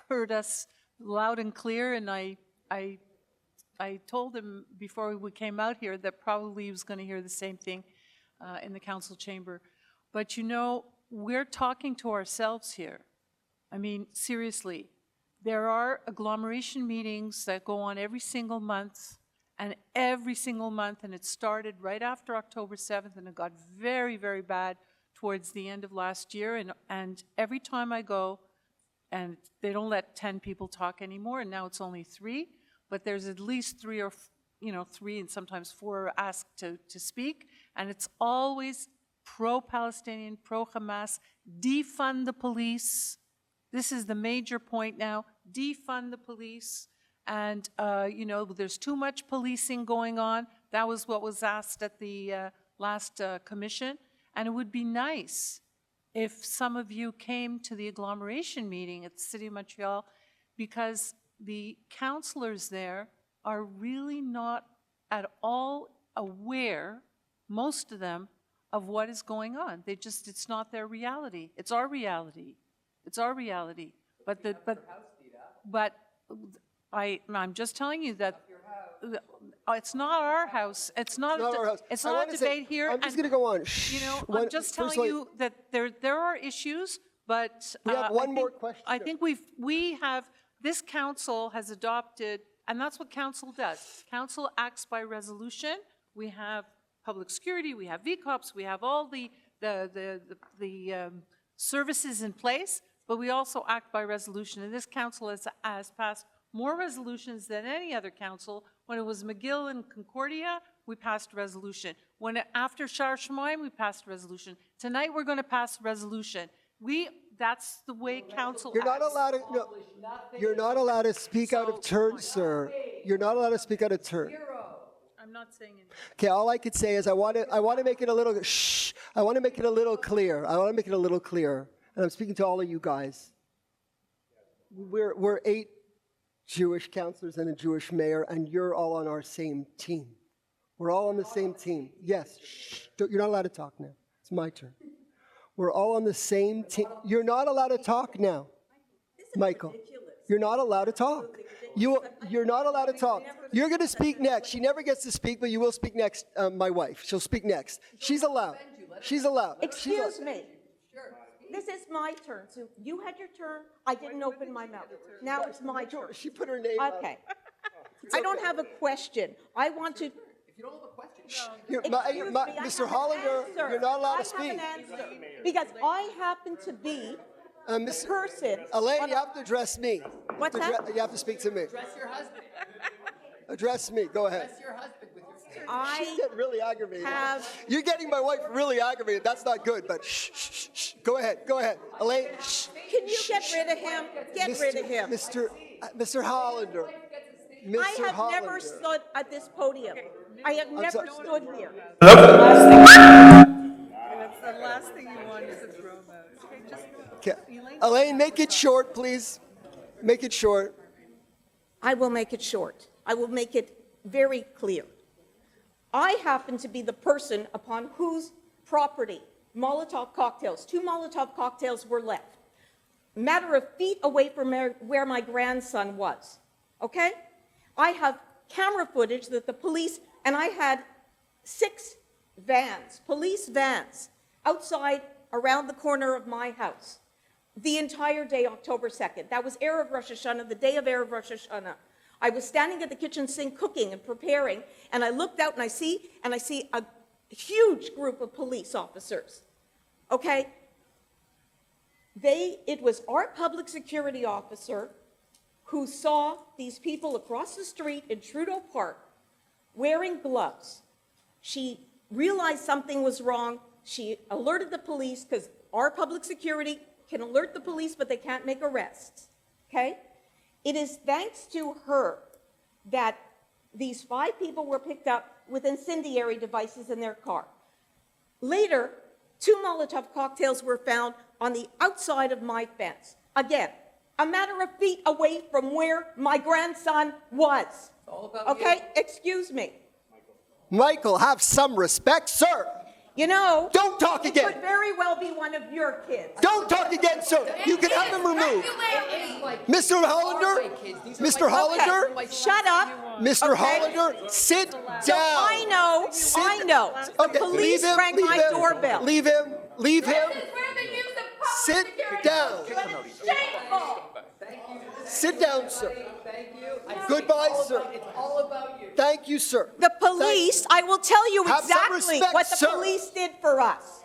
heard us loud and clear, and I told him before we came out here that probably he was going to hear the same thing in the council chamber. But you know, we're talking to ourselves here. I mean, seriously, there are agglomeration meetings that go on every single month, and it started right after October 7th, and it got very, very bad towards the end of last year, and every time I go, and they don't let 10 people talk anymore, and now it's only 3, but there's at least 3 and sometimes 4 are asked to speak, and it's always pro-Palestinian, pro-Hamas, defund the police. This is the major point now, defund the police. And, you know, there's too much policing going on. That was what was asked at the last commission. And it would be nice if some of you came to the agglomeration meeting at the City of Montreal, because the councillors there are really not at all aware, most of them, of what is going on. It's not their reality. It's our reality. It's our reality. I'm just telling you that it's not our house. It's not our house. It's not a debate here. I'm just going to go on. You know, I'm just telling you that there are issues, but we have one more question. I think this council has adopted, and that's what council does. Council acts by resolution. We have public security, we have VCOPs, we have all the services in place, but we also act by resolution. And this council has passed more resolutions than any other council. When it was McGill and Concordia, we passed resolution. After Charlemagne, we passed resolution. Tonight, we're going to pass resolution. That's the way council You're not acts. allowed to. No, you're not allowed to speak out of turn, sir. You're not allowed to speak out of turn. I'm not saying anything. Okay, all I could say is I want to make it a little. I want to make it a little clear. And I'm speaking to all of you guys. We're 8 Jewish councillors and a Jewish mayor, and you're all on our same team. We're all on the same team. Yes, you're not allowed to talk now. It's my turn. We're all on the same team. You're not allowed to talk now, Michael. You're not allowed to talk. You're not allowed to talk. You're going to speak next. She never gets to speak, but you will speak next, my wife. She'll speak next. She's allowed. She's allowed. Excuse me. This is my turn. So you had your turn. I didn't open my mouth. Now it's my turn. She put her name up. Okay. I don't have a question. I want to... If you don't have a question, Mr. Hollander, you're not allowed to speak. I have an answer. Because I happen to be a person... Elaine, you have to address me. What's that? You have to speak to me. address your husband. Address me. Go ahead. Address your husband with your She's getting really aggravated. You're getting my wife really aggravated. That's not good, but shh. Go ahead. Elaine, shh. Can you get rid of him? Get rid of him. Mr. Hollander. I have never stood at this podium. I have never stood here. the last thing you want is to throw them out. Okay, just, Okay. Elaine, make it short, please. Make it short. I will make it short. I will make it very clear. I happen to be the person upon whose property Molotov cocktails, 2 Molotov cocktails were left. Matter of feet away from where my grandson was, okay? I have camera footage that the police, and I had 6 vans, police vans, outside around the corner of my house the entire day, October 2nd. That was Erev Rosh Hashanah, the day of Erev Rosh Hashanah. I was standing at the kitchen sink cooking and preparing, and I looked out and I see a huge group of police officers, okay? It was our public security officer who saw these people across the street in Trudeau Park wearing gloves. She realized something was wrong. She alerted the police, because our public security can alert the police, but they can't make arrests, okay? It is thanks to her that these 5 people were picked up with incendiary devices in their car. Later, 2 Molotov cocktails were found on the outside of my fence. Again, a matter of feet away from where my grandson was. Okay, excuse me. Michael, have some respect, sir. You know, don't talk again. It could very well be one of your kids. Don't talk again, sir. You can have him removed. Mr. Hollander, Mr. Hollander, okay. Shut up. Mr. Hollander, sit down. I know. Okay, the police rang my doorbell. Leave him. Leave him. Sit down. Shameful. Sit down, sir. Goodbye, sir. It's all about you. Thank you, sir. The police, I will tell you exactly what the sir. police did for us.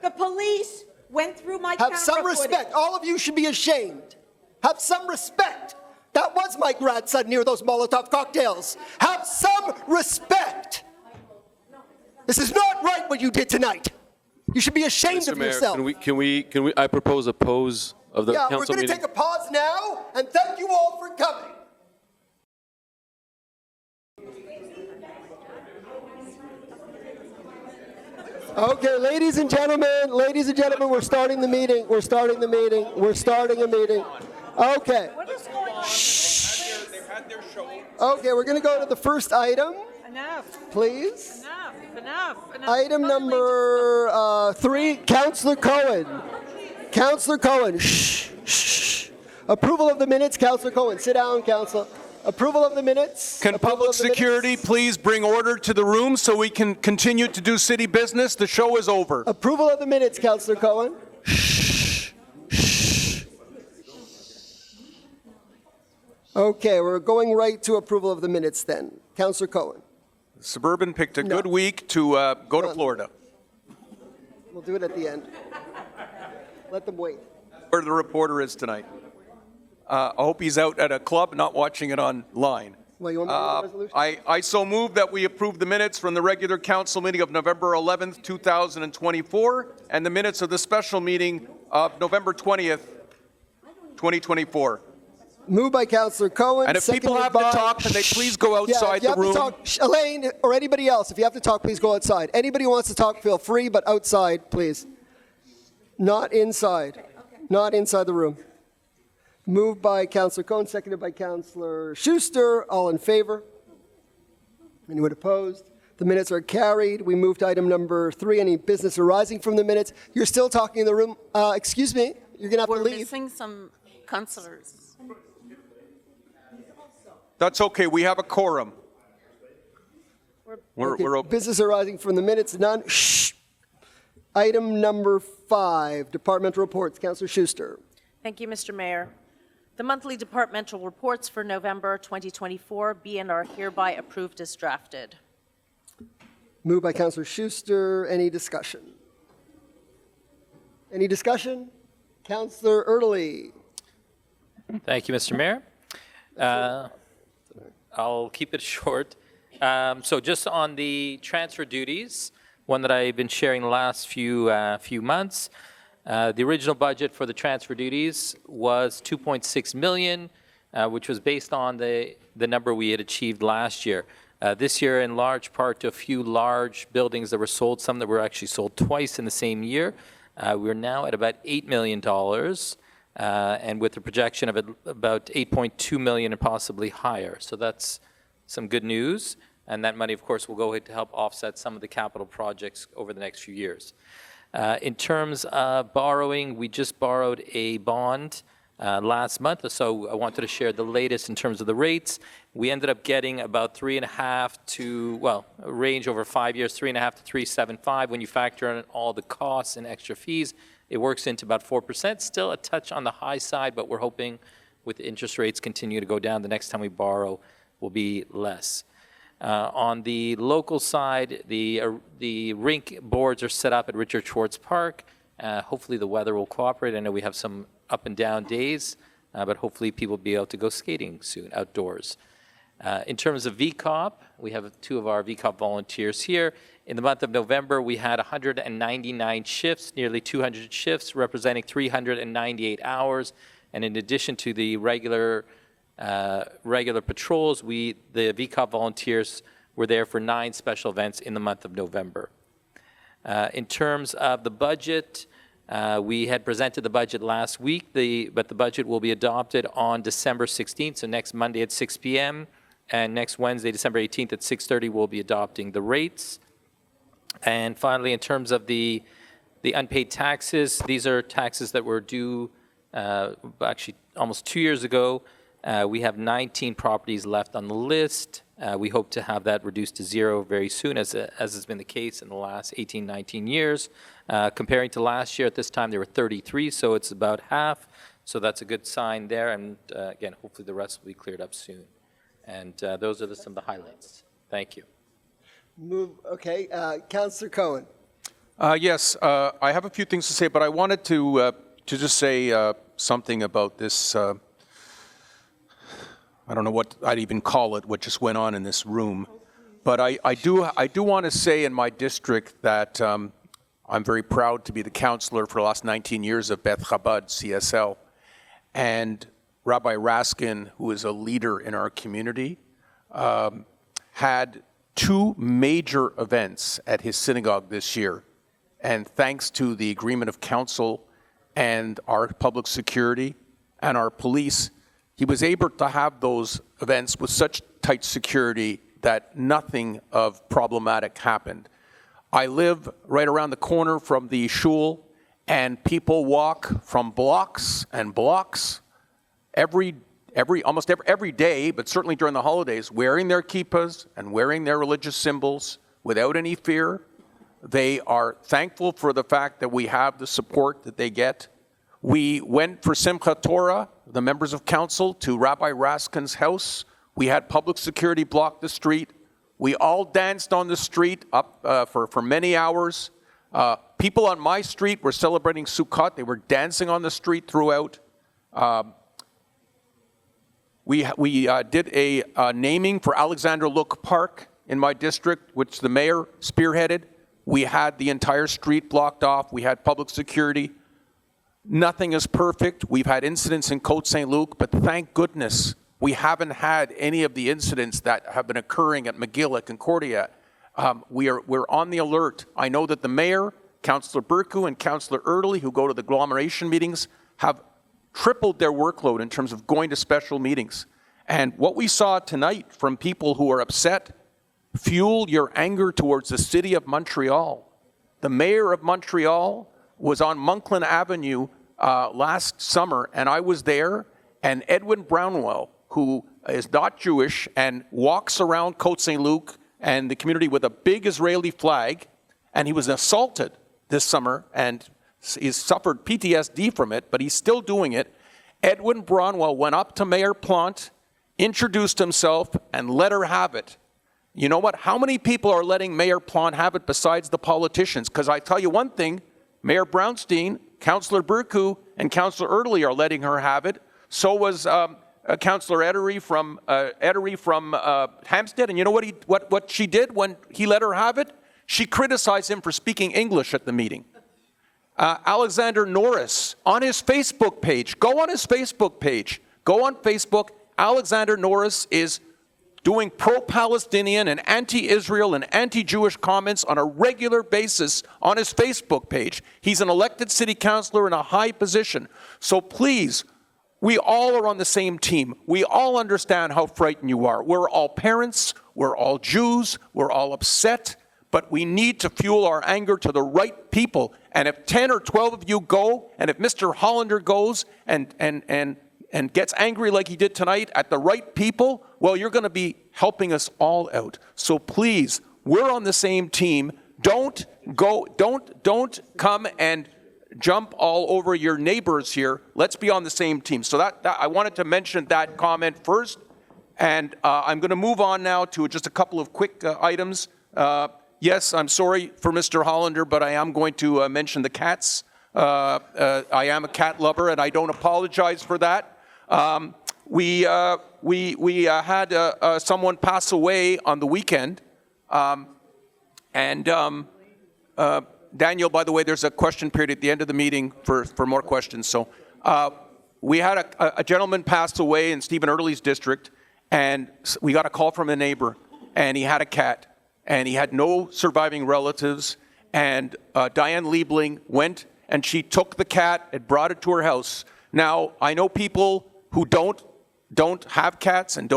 The police went through my camera Have some respect. footage. All of you should be ashamed. Have some respect. That was my grandson near those Molotov cocktails. Have some respect. This is not right what you did tonight. You should be ashamed of Mayor, yourself. Can we, I propose a pause of the Yeah, council we're going to meeting. take a pause now, and thank you all for coming. Okay, ladies and gentlemen, we're starting the meeting. We're starting a meeting. Okay. Shh. Okay, we're going to go to the first item. enough. Please. Enough. Item number 3, Councillor Cohen. Councillor Cohen. Shh. Approval of the minutes, Councillor Cohen. Sit down, Councillor. Approval of the minutes. Can public security please bring order to the room so we can continue to do city business? The show is over. Approval of the minutes, Councillor Cohen. Okay, we're going right to approval of the minutes then. Councillor Cohen. Suburban picked a good week to go to Florida. We'll do it at the end. Let them wait. Where the reporter is tonight. I hope he's out at a club, not watching it online. Well, you want me to read the resolution? I so move that we approve the minutes from the regular council meeting of November 11th, 2024, and the minutes of the special meeting of November 20th, 2024. Moved by Councillor Cohen. And if people have to talk, can they please go outside the room? Elaine or anybody else, if you have to talk, please go outside. Anybody who wants to talk, feel free, but outside, please. Not inside. Not inside the room. Moved by Councillor Cohen, seconded by Councillor Schuster. All in favor? Anyone opposed? The minutes are carried. We move to item number 3, any business arising from the minutes. You're still talking in the room. Excuse me, you're going to have to leave. We're missing some councillors. That's okay, we have a quorum. We're open. Business arising from the minutes, none. Shh. Item number 5, departmental reports. Councillor Schuster. Thank you, Mr. Mayor. The monthly departmental reports for November 2024 be and are hereby approved as drafted. Moved by Councillor Schuster. Any discussion? Any discussion? Councillor Erdely. Thank you, Mr. Mayor. I'll keep it short. So just on the transfer duties, one that I've been sharing the last few months, the original budget for the transfer duties was $2.6 million, which was based on the number we had achieved last year. This year, in large part to a few large buildings that were sold, some that were actually sold twice in the same year. We're now at about $8 million, and with a projection of about $8.2 million and possibly higher. So that's some good news, and that money, of course, will go ahead to help offset some of the capital projects over the next few years. In terms of borrowing, we just borrowed a bond last month, so I wanted to share the latest in terms of the rates. We ended up getting about 3.5 to, well, a range over 5 years, 3.5 to 3.75. When you factor in all the costs and extra fees, it works into about 4%. Still a touch on the high side, but we're hoping with interest rates continue to go down, the next time we borrow will be less. On the local side, the rink boards are set up at Richard Schwartz Park. Hopefully the weather will cooperate. I know we have some up and down days, but hopefully people will be able to go skating soon outdoors. In terms of VCOP, we have 2 of our VCOP volunteers here. In the month of November, we had 199 shifts, nearly 200 shifts, representing 398 hours. And in addition to the regular patrols, the VCOP volunteers were there for 9 special events in the month of November. In terms of the budget, we had presented the budget last week, but the budget will be adopted on December 16th, so next Monday at 6 p.m., and next Wednesday, December 18th at 6:30, we'll be adopting the rates. And finally, in terms of the unpaid taxes, these are taxes that were due actually almost 2 years ago. We have 19 properties left on the list. We hope to have that reduced to 0 very soon, as has been the case in the last 18, 19 years. Comparing to last year, at this time, there were 33, so it's about half. So that's a good sign there. And again, hopefully the rest will be cleared up soon. And those are some of the highlights. Thank you. Okay, Councillor Cohen. Yes, I have a few things to say, but I wanted to just say something about this. I don't know what I'd even call it, what just went on in this room. But I do want to say in my district that I'm very proud to be the counselor for the last 19 years of Beth Chabad CSL. And Rabbi Raskin, who is a leader in our community, had 2 major events at his synagogue this year. And thanks to the agreement of council and our public security and our police, he was able to have those events with such tight security that nothing of problematic happened. I live right around the corner from the shul, and people walk from blocks and blocks almost every day, but certainly during the holidays, wearing their kippas and wearing their religious symbols without any fear. They are thankful for the fact that we have the support that they get. We went for Simchat Torah, the members of council, to Rabbi Raskin's house. We had public security block the street. We all danced on the street up for many hours. People on my street were celebrating Sukkot. They were dancing on the street throughout. We did a naming for Alexander Look Park in my district, which the mayor spearheaded. We had the entire street blocked off. We had public security. Nothing is perfect. We've had incidents in Côte Saint-Luc, but thank goodness we haven't had any of the incidents that have been occurring at McGill, at Concordia. We're on the alert. I know that the mayor, Councillor Burku, and Councillor Erdely, who go to the agglomeration meetings, have tripled their workload in terms of going to special meetings. And what we saw tonight from people who are upset fuel your anger towards the city of Montreal. The mayor of Montreal was on Monklin Avenue last summer, and I was there, and Edwin Brownwell, who is not Jewish and walks around Côte Saint-Luc and the community with a big Israeli flag, and he was assaulted this summer, and he's suffered PTSD from it, but he's still doing it. Edwin Brownwell went up to Mayor Plante, introduced himself, and let her have it. You know what? How many people are letting Mayor Plante have it besides the politicians? Because I tell you one thing, Mayor Brownstein, Councillor Burku, and Councillor Erdely are letting her have it. So was Councillor Edery from Hampstead. And you know what she did when he let her have it? She criticized him for speaking English at the meeting. Alexander Norris, on his Facebook page, go on his Facebook page, go on Facebook. Alexander Norris is doing pro-Palestinian and anti-Israel and anti-Jewish comments on a regular basis on his Facebook page. He's an elected city councillor in a high position. So please, we all are on the same team. We all understand how frightened you are. We're all parents, we're all Jews, we're all upset, but we need to fuel our anger to the right people. And if 10 or 12 of you go, and if Mr. Hollander goes and gets angry like he did tonight at the right people, well, you're going to be helping us all out. So please, we're on the same team. Don't come and jump all over your neighbors here. Let's be on the same team. So that I wanted to mention that comment first. And I'm going to move on now to just a couple of quick items. Yes, I'm sorry for Mr. Hollander, but I am going to mention the cats. I am a cat lover, and I don't apologize for that. We had someone pass away on the weekend, Daniel, by the way, there's a question period at the end of the meeting for more questions. So we had a gentleman pass away in Stephen Early's district, and we got a call from a neighbor, and he had a cat, and he had no surviving relatives, and Diane Liebling went and she took the cat and brought it to her house. Now, I know people who don't have cats and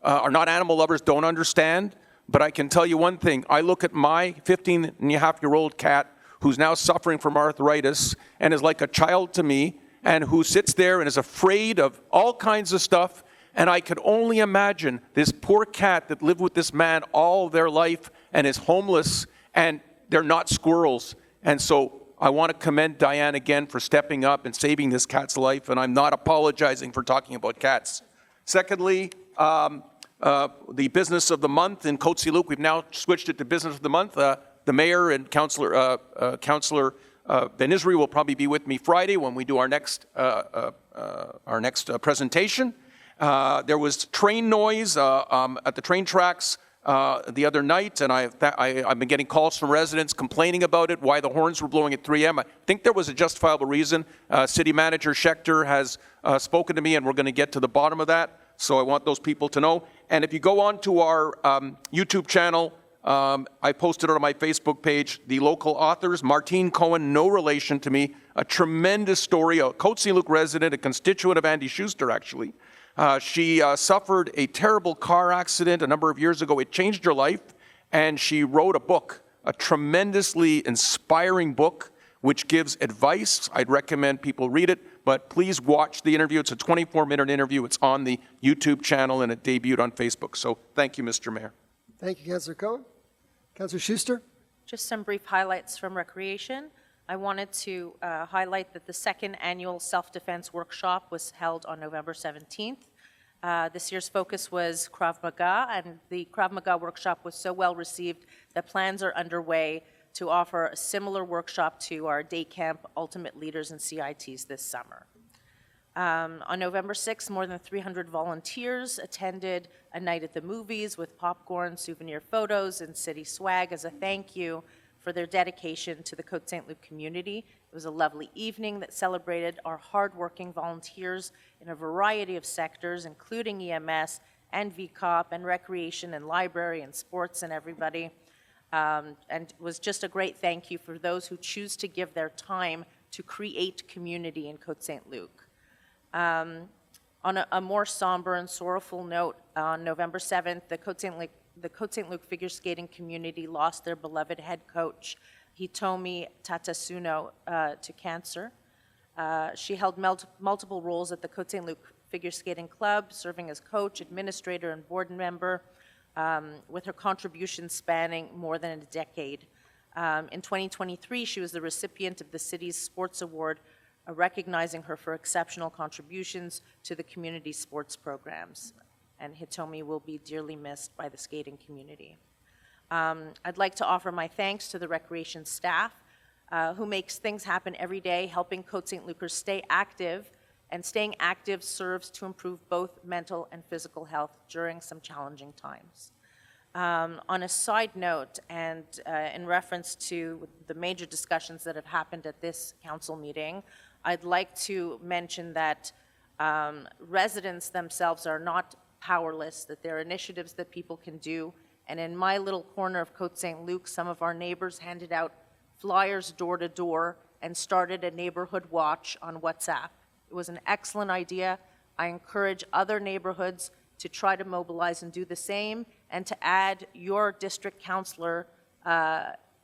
are not animal lovers don't understand, but I can tell you one thing. I look at my 15-and-a-half-year-old cat who's now suffering from arthritis and is like a child to me, and who sits there and is afraid of all kinds of stuff. And I could only imagine this poor cat that lived with this man all their life and is homeless, and they're not squirrels. And so I want to commend Diane again for stepping up and saving this cat's life, and I'm not apologizing for talking about cats. Secondly, the business of the month in Côte Saint-Luc, we've now switched it to business of the month. The mayor and Councillor Ben Isri will probably be with me Friday when we do our next presentation. There was train noise at the train tracks the other night, and I've been getting calls from residents complaining about it, why the horns were blowing at 3 a.m. I think there was a justifiable reason. City Manager Schechter has spoken to me, and we're going to get to the bottom of that, so I want those people to know. And if you go on to our YouTube channel, I posted it on my Facebook page, the local authors, Martine Cohen, no relation to me, a tremendous story, a Côte Saint-Luc resident, a constituent of Andy Schuster, actually. She suffered a terrible car accident a number of years ago. It changed her life, and she wrote a book, a tremendously inspiring book, which gives advice. I'd recommend people read it, but please watch the interview. It's a 24-minute interview. It's on the YouTube channel, and it debuted on Facebook. So thank you, Mr. Mayor. Thank you, Councillor Cohen. Councillor Schuster? Just some brief highlights from Recreation. I wanted to highlight that the second annual self-defense workshop was held on November 17th. This year's focus was Krav Maga, and the Krav Maga workshop was so well received that plans are underway to offer a similar workshop to our day camp Ultimate Leaders and CITs this summer. On November 6th, more than 300 volunteers attended a night at the movies with popcorn, souvenir photos, and city swag as a thank you for their dedication to the Côte Saint-Luc community. It was a lovely evening that celebrated our hardworking volunteers in a variety of sectors, including EMS and VCOP and recreation and library and sports and everybody. And it was just a great thank you for those who choose to give their time to create community in Côte Saint-Luc. On a more somber and sorrowful note, on November 7th, the Côte Saint-Luc figure skating community lost their beloved head coach, Hitomi Tatasuno, to cancer. She held multiple roles at the Côte Saint-Luc Figure Skating Club, serving as coach, administrator, and board member, with her contributions spanning more than a decade. In 2023, she was the recipient of the city's Sports Award, recognizing her for exceptional contributions to the community sports programs. And Hitomi will be dearly missed by the skating community. I'd like to offer my thanks to the recreation staff who makes things happen every day, helping Côte Saint-Lucers stay active, and staying active serves to improve both mental and physical health during some challenging times. On a side note, and in reference to the major discussions that have happened at this council meeting, I'd like to mention that residents themselves are not powerless, that there are initiatives that people can do. And in my little corner of Côte Saint-Luc, some of our neighbors handed out flyers door to door and started a neighborhood watch on WhatsApp. It was an excellent idea. I encourage other neighborhoods to try to mobilize and do the same, and to add your district councillor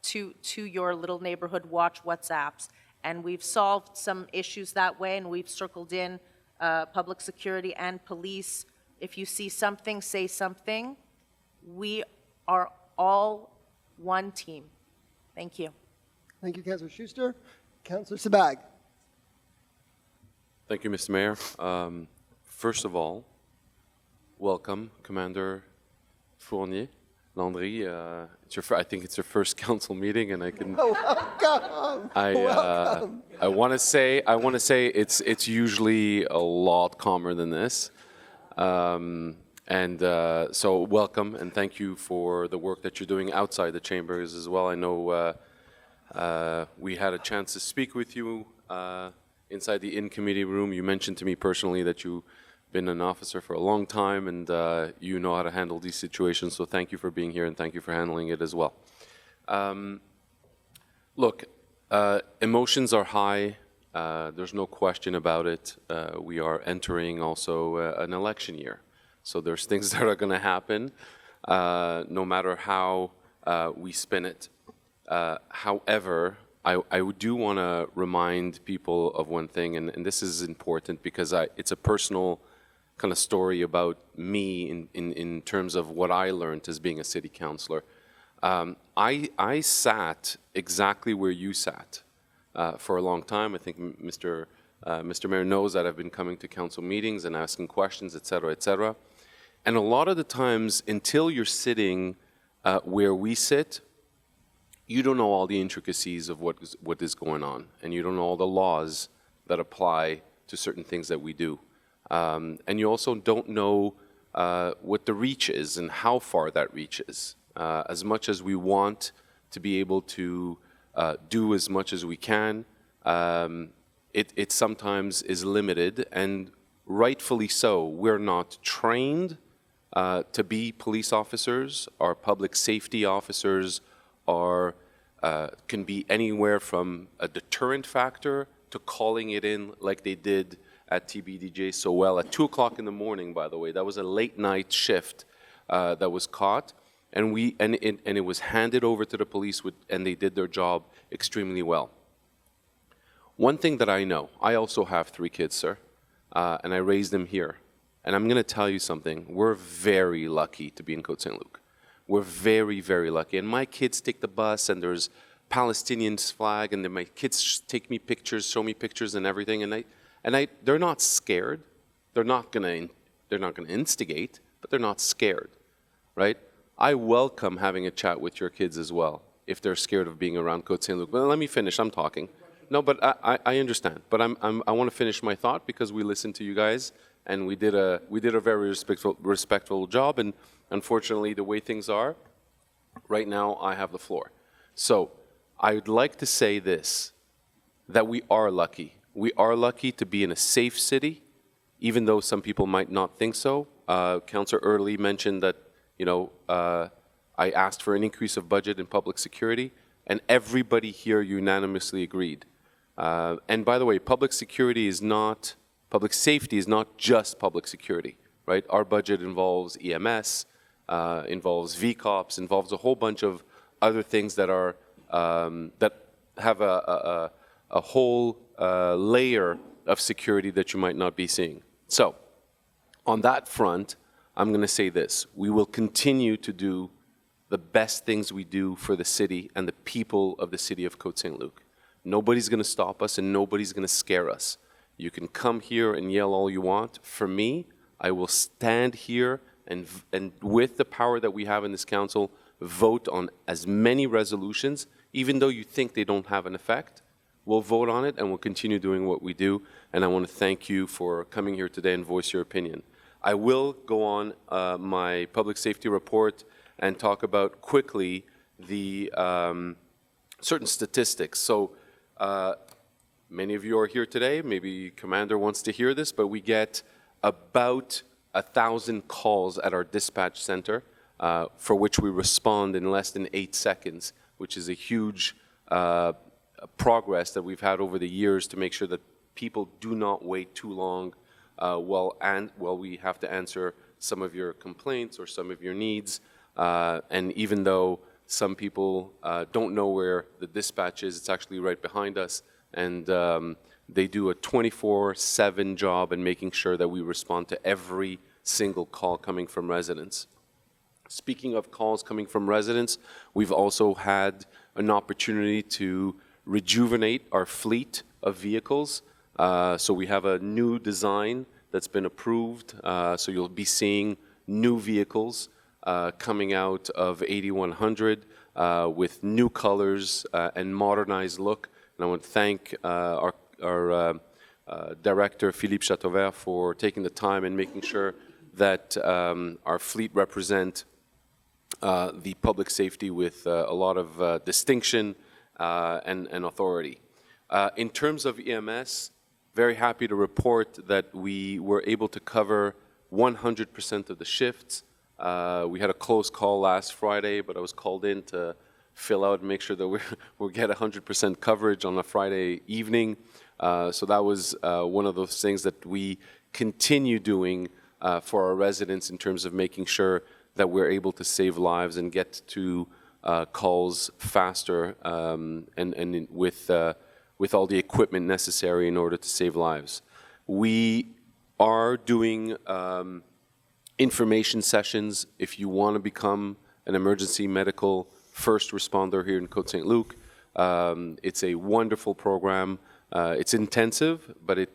to your little neighborhood watch WhatsApps. And we've solved some issues that way, and we've circled in public security and police. If you see something, say something. We are all one team. Thank you. Thank you, Councillor Schuster. Councillor Sabag. Thank you, Mr. Mayor. First of all, welcome, Commander Fournier. Landry, I think it's your first council meeting, and I can. Welcome. Welcome. I want to say it's usually a lot calmer than this, so welcome and thank you for the work that you're doing outside the chambers as well. I know we had a chance to speak with you inside the in-committee room. You mentioned to me personally that you've been an officer for a long time, and you know how to handle these situations, so thank you for being here and thank you for handling it as well. Look, emotions are high. There's no question about it. We are entering also an election year, so there's things that are going to happen no matter how we spin it. However, I do want to remind people of one thing, and this is important because it's a personal kind of story about me in terms of what I learned as being a city councillor. I sat exactly where you sat for a long time. I think Mr. Mayor knows that I've been coming to council meetings and asking questions, et cetera, et cetera. And a lot of the times, until you're sitting where we sit, you don't know all the intricacies of what is going on, and you don't know all the laws that apply to certain things that we do. And you also don't know what the reach is and how far that reach is. As much as we want to be able to do as much as we can, it sometimes is limited, and rightfully so. We're not trained to be police officers. Our public safety officers can be anywhere from a deterrent factor to calling it in like they did at TBDJ so well at 2 o'clock in the morning, by the way. That was a late night shift that was caught, and it was handed over to the police, and they did their job extremely well. One thing that I know, I also have 3 kids, sir, and I raised them here. And I'm going to tell you something. We're very lucky to be in Côte Saint-Luc. We're very, very lucky. And my kids take the bus, and there's Palestinian's flag, and then my kids take me pictures, show me pictures and everything, and they're not scared. They're not going to instigate, but they're not scared, right? I welcome having a chat with your kids as well if they're scared of being around Côte Saint-Luc. But let me finish. I'm talking. No, but I understand. But I want to finish my thought because we listened to you guys, and we did a very respectful job. And unfortunately, the way things are, right now I have the floor. So I would like to say this, that we are lucky. We are lucky to be in a safe city, even though some people might not think so. Councillor Early mentioned that, I asked for an increase of budget in public security, and everybody here unanimously agreed. And by the way, public safety is not just public security, right? Our budget involves EMS, involves VCOPs, involves a whole bunch of other things that are that have a whole layer of security that you might not be seeing. So, on that front, I'm going to say this. We will continue to do the best things we do for the city and the people of the city of Côte Saint-Luc. Nobody's going to stop us, and nobody's going to scare us. You can come here and yell all you want. For me, I will stand here and with the power that we have in this council, vote on as many resolutions, even though you think they don't have an effect. We'll vote on it, and we'll continue doing what we do. And I want to thank you for coming here today and voice your opinion. I will go on my public safety report and talk about quickly the certain statistics. So many of you are here today. Maybe Commander wants to hear this, but we get about 1,000 calls at our dispatch center, for which we respond in less than 8 seconds, which is a huge progress that we've had over the years to make sure that people do not wait too long while we have to answer some of your complaints or some of your needs. And even though some people don't know where the dispatch is, it's actually right behind us. And they do a 24/7 job in making sure that we respond to every single call coming from residents. Speaking of calls coming from residents, we've also had an opportunity to rejuvenate our fleet of vehicles. So we have a new design that's been approved. So you'll be seeing new vehicles coming out of 8100 with new colors and modernized look. And I want to thank our director, Philippe Chateauvert, for taking the time and making sure that our fleet represent the public safety with a lot of distinction and authority. In terms of EMS, very happy to report that we were able to cover 100% of the shifts. We had a close call last Friday, but I was called in to fill out and make sure that we'll get 100% coverage on a Friday evening. So that was one of those things that we continue doing for our residents in terms of making sure that we're able to save lives and get to calls faster and with all the equipment necessary in order to save lives. We are doing information sessions if you want to become an emergency medical first responder here in Côte Saint-Luc. It's a wonderful program. It's intensive, but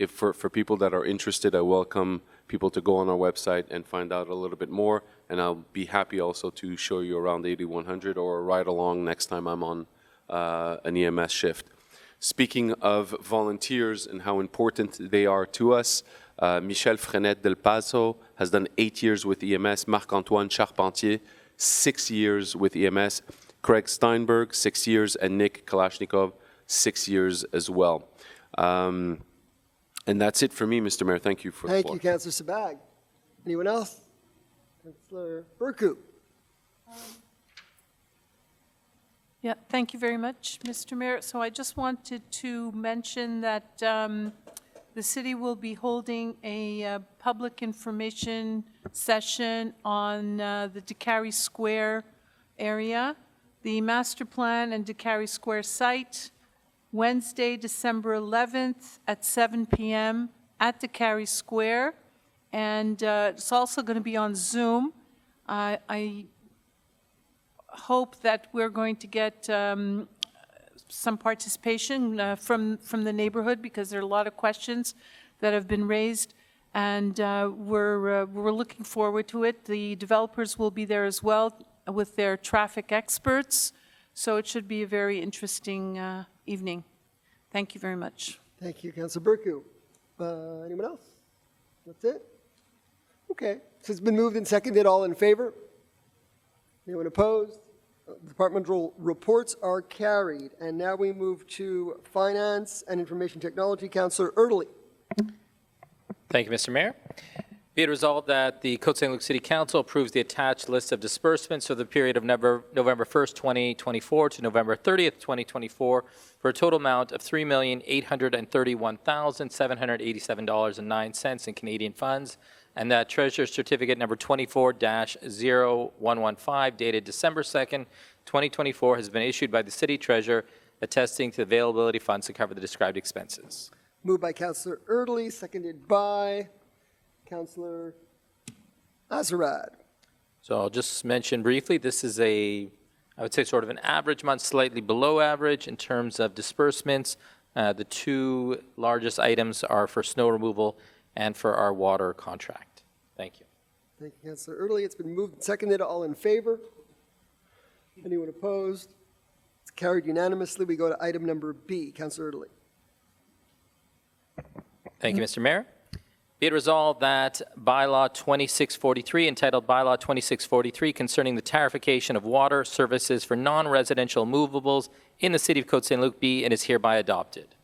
for people that are interested, I welcome people to go on our website and find out a little bit more. And I'll be happy also to show you around 8100 or ride along next time I'm on an EMS shift. Speaking of volunteers and how important they are to us, Michel Frenet del Paso has done 8 years with EMS, Marc-Antoine Charpentier, 6 years with EMS, Craig Steinberg, 6 years, and Nick Kalashnikov, 6 years as well. And that's it for me, Mr. Mayor. Thank you for the floor. Thank you, Councillor Sabag. Anyone else? Councillor Burku. Yeah, thank you very much, Mr. Mayor. So I just wanted to mention that the city will be holding a public information session on the DeCarry Square area, the master plan and DeCarry Square site, Wednesday, December 11th at 7 p.m. at DeCarry Square. And it's also going to be on Zoom. I hope that we're going to get some participation from the neighborhood, because there are a lot of questions that have been raised, and we're looking forward to it. The developers will be there as well with their traffic experts, so it should be a very interesting evening. Thank you very much. Thank you, Councillor Burku. Anyone else? That's it? Okay. So it's been moved and seconded. All in favor? Anyone opposed? Departmental reports are carried. And now we move to Finance and Information Technology. Councillor Erdely. Thank you, Mr. Mayor. Be it resolved that the Côte Saint-Luc City Council approves the attached list of disbursements for the period of November 1st, 2024 to November 30th, 2024 for a total amount of $3,831,787.09 in Canadian funds, and that Treasurer's Certificate number 24-0115 dated December 2nd, 2024 has been issued by the City Treasurer attesting to the availability of funds to cover the described expenses. Moved by Councillor Erdely, seconded by Councillor Azarad. So I'll just mention briefly, this is I would say sort of an average month, slightly below average in terms of disbursements. The two largest items are for snow removal and for our water contract. Thank you. Thank you, Councillor Erdely. It's been moved and seconded. All in favor? Anyone opposed? It's carried unanimously. We go to item number B. Councillor Erdely. Thank you, Mr. Mayor. Be it resolved that Bylaw 2643, entitled Bylaw 2643, concerning the tarification of water services for non-residential movables in the City of Côte Saint-Luc be and is hereby adopted.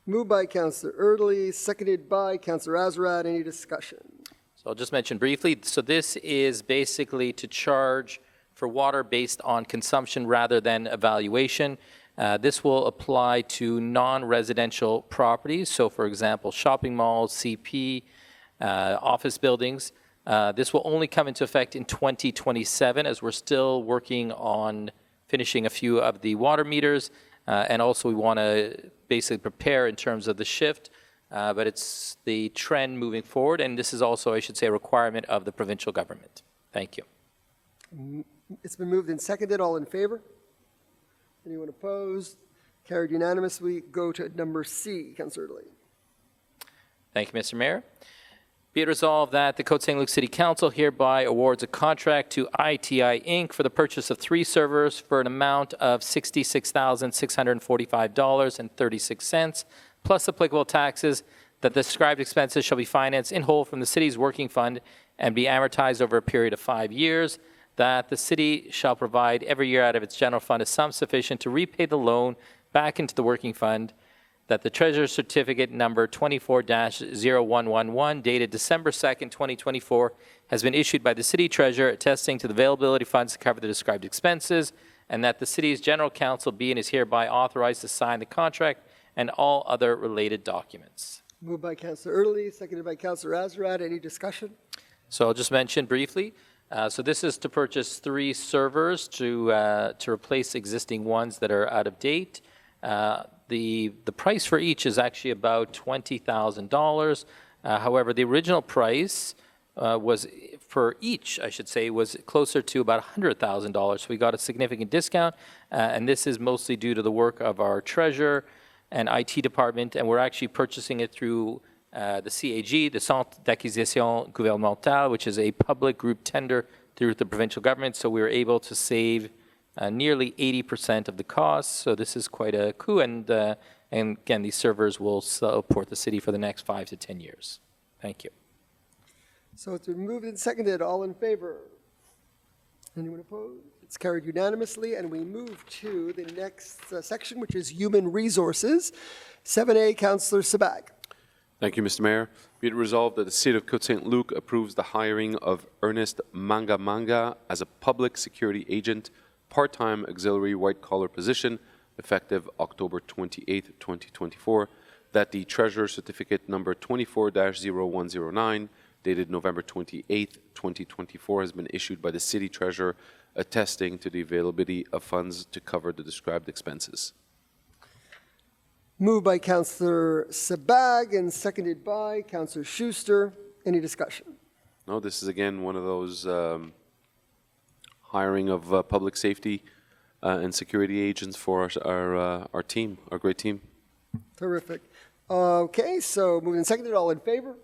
Moved by Councillor Erdely, seconded by Councillor Azarad. Any discussion? So I'll just mention briefly, so this is basically to charge for water based on consumption rather than evaluation. This will apply to non-residential properties, so for example, shopping malls, CP, office buildings. This will only come into effect in 2027 as we're still working on finishing a few of the water meters, and also we want to basically prepare in terms of the shift, but it's the trend moving forward, and this is also, I should say, a requirement of the provincial government. Thank you. It's been moved and seconded. All in favor? Anyone opposed? Carried unanimously. Go to number C. Councillor Lee. Thank you, Mr. Mayor. Be it resolved that the Côte Saint-Luc City Council hereby awards a contract to ITI Inc. for the purchase of 3 servers for an amount of $66,645.36, plus applicable taxes, that the described expenses shall be financed in whole from the city's working fund and be amortized over a period of 5 years, that the city shall provide every year out of its general fund a sum sufficient to repay the loan back into the working fund, that the Treasurer's Certificate number 24-0111, dated December 2nd, 2024, has been issued by the City Treasurer attesting to the availability of funds to cover the described expenses, and that the City's General Counsel be and is hereby authorized to sign the contract and all other related documents. Moved by Councillor Early, seconded by Councillor Azarad. Any discussion? So I'll just mention briefly. So this is to purchase 3 servers to replace existing ones that are out of date. The price for each is actually about $20,000. However, the original price was for each, I should say, was closer to about $100,000. So we got a significant discount, and this is mostly due to the work of our treasurer and IT department, and we're actually purchasing it through the CAG, the Centre d'Acquisition Gouvernementale, which is a public group tender through the provincial government. So we were able to save nearly 80% of the costs. So this is quite a coup, and again, these servers will support the city for the next 5 to 10 years. Thank you. So it's been moved and seconded. All in favor? Anyone opposed? It's carried unanimously, and we move to the next section, which is human resources. 7A, Councillor Sabag. Thank you, Mr. Mayor. Be it resolved that the City of Côte Saint-Luc approves the hiring of Ernest Manga as a public security agent, part-time auxiliary white-collar position, effective October 28, 2024, that the Treasurer Certificate number 24-0109, dated November 28, 2024, has been issued by the City Treasurer, attesting to the availability of funds to cover the described expenses. Moved by Councillor Sabag and seconded by Councillor Schuster. Any discussion? No, this is again one of those hiring of public safety and security agents for our team, our great team. Terrific. Okay, so moved and seconded. All in favor?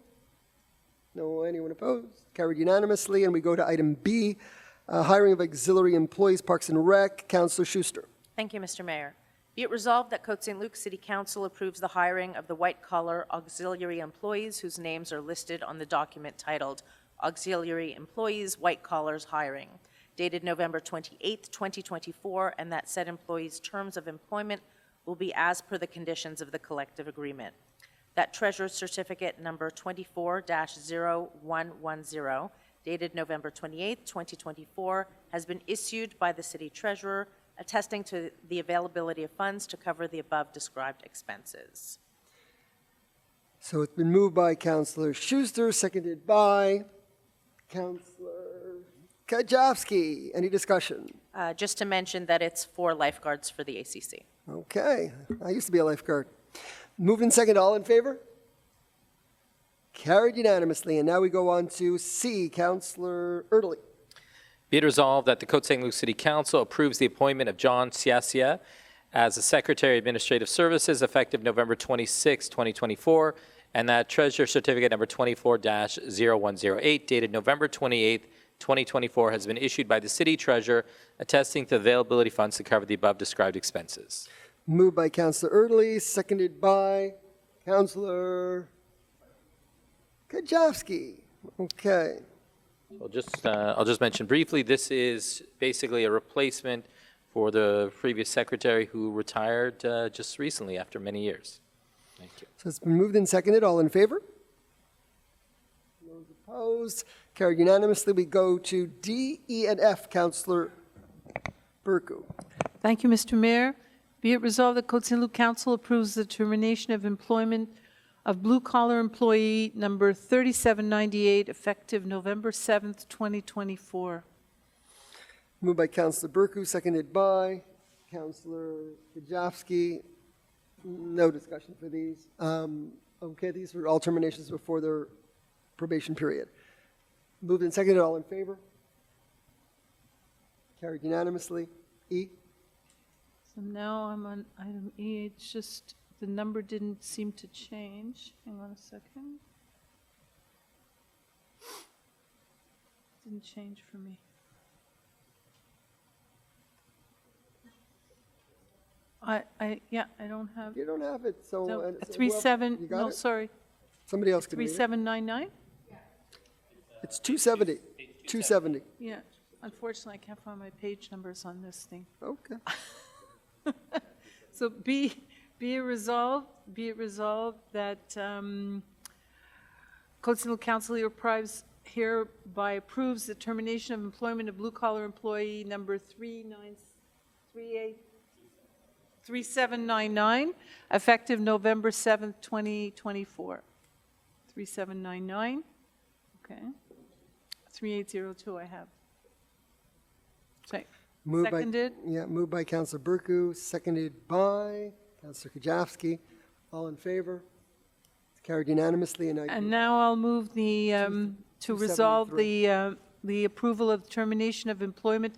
No, anyone opposed? Carried unanimously. And we go to item B, hiring of auxiliary employees, Parks and Rec. Councillor Schuster. Thank you, Mr. Mayor. Be it resolved that Côte Saint-Luc City Council approves the hiring of the white-collar auxiliary employees whose names are listed on the document titled Auxiliary Employees, White Collars Hiring, dated November 28, 2024, and that said employees' terms of employment will be as per the conditions of the collective agreement. That Treasurer's Certificate number 24-0110, dated November 28, 2024, has been issued by the City Treasurer, attesting to the availability of funds to cover the above described expenses. So it's been moved by Councillor Schuster, seconded by Councillor Kajowski. Any discussion? Just to mention that it's 4 lifeguards for the ACC. Okay, I used to be a lifeguard. Moved and seconded. All in favor? Carried unanimously. And now we go on to C, Councillor Erdely. Be it resolved that the Côte Saint-Luc City Council approves the appointment of John Siasia as the Secretary of Administrative Services effective November 26, 2024, and that Treasurer Certificate number 24-0108, dated November 28, 2024, has been issued by the City Treasurer, attesting to the availability of funds to cover the above described expenses. Moved by Councillor Erdely, seconded by Councillor Kajowski. Okay. I'll just mention briefly, this is basically a replacement for the previous secretary who retired just recently after many years. Thank you. So it's been moved and seconded. All in favor? No Those opposed? Carried unanimously. We go to D, E, and F. Councillor Burku. Thank you, Mr. Mayor. Be it resolved that Côte Saint-Luc Council approves the termination of employment of blue-collar employee number 3798 effective November 7th, 2024. Moved by Councillor Burku, seconded by Councillor Kajowski. No discussion for these. Okay, these were all terminations before their probation period. Moved and seconded, all in favor? Carried unanimously. E. So now I'm on item E. It's just the number didn't seem to change. Hang on a second. Didn't change for me. Yeah, I don't have. You don't have it, so. No, so 37, you got no, it? sorry. Somebody else can read it. 3799? It's 270. 270. Yeah, unfortunately, I can't find my page numbers on this thing. Okay. So be it resolved that Côte Saint-Luc Council hereby approves the termination of employment of blue-collar employee number 3799, effective November 7th, 2024. 3799, okay. 3802 I have. Okay. Seconded? Moved by Councillor Burku, seconded by Councillor Kajowski. All in favor? It's carried unanimously. And now I'll move the, to resolve the approval of termination of employment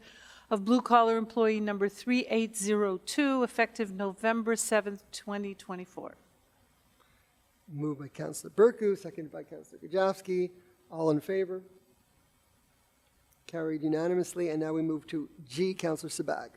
of blue-collar employee number 3802, effective November 7th, 2024. Moved by Councillor Burku, seconded by Councillor Kajowski. All in favor? Carried unanimously. And now we move to G, Councillor Sabag.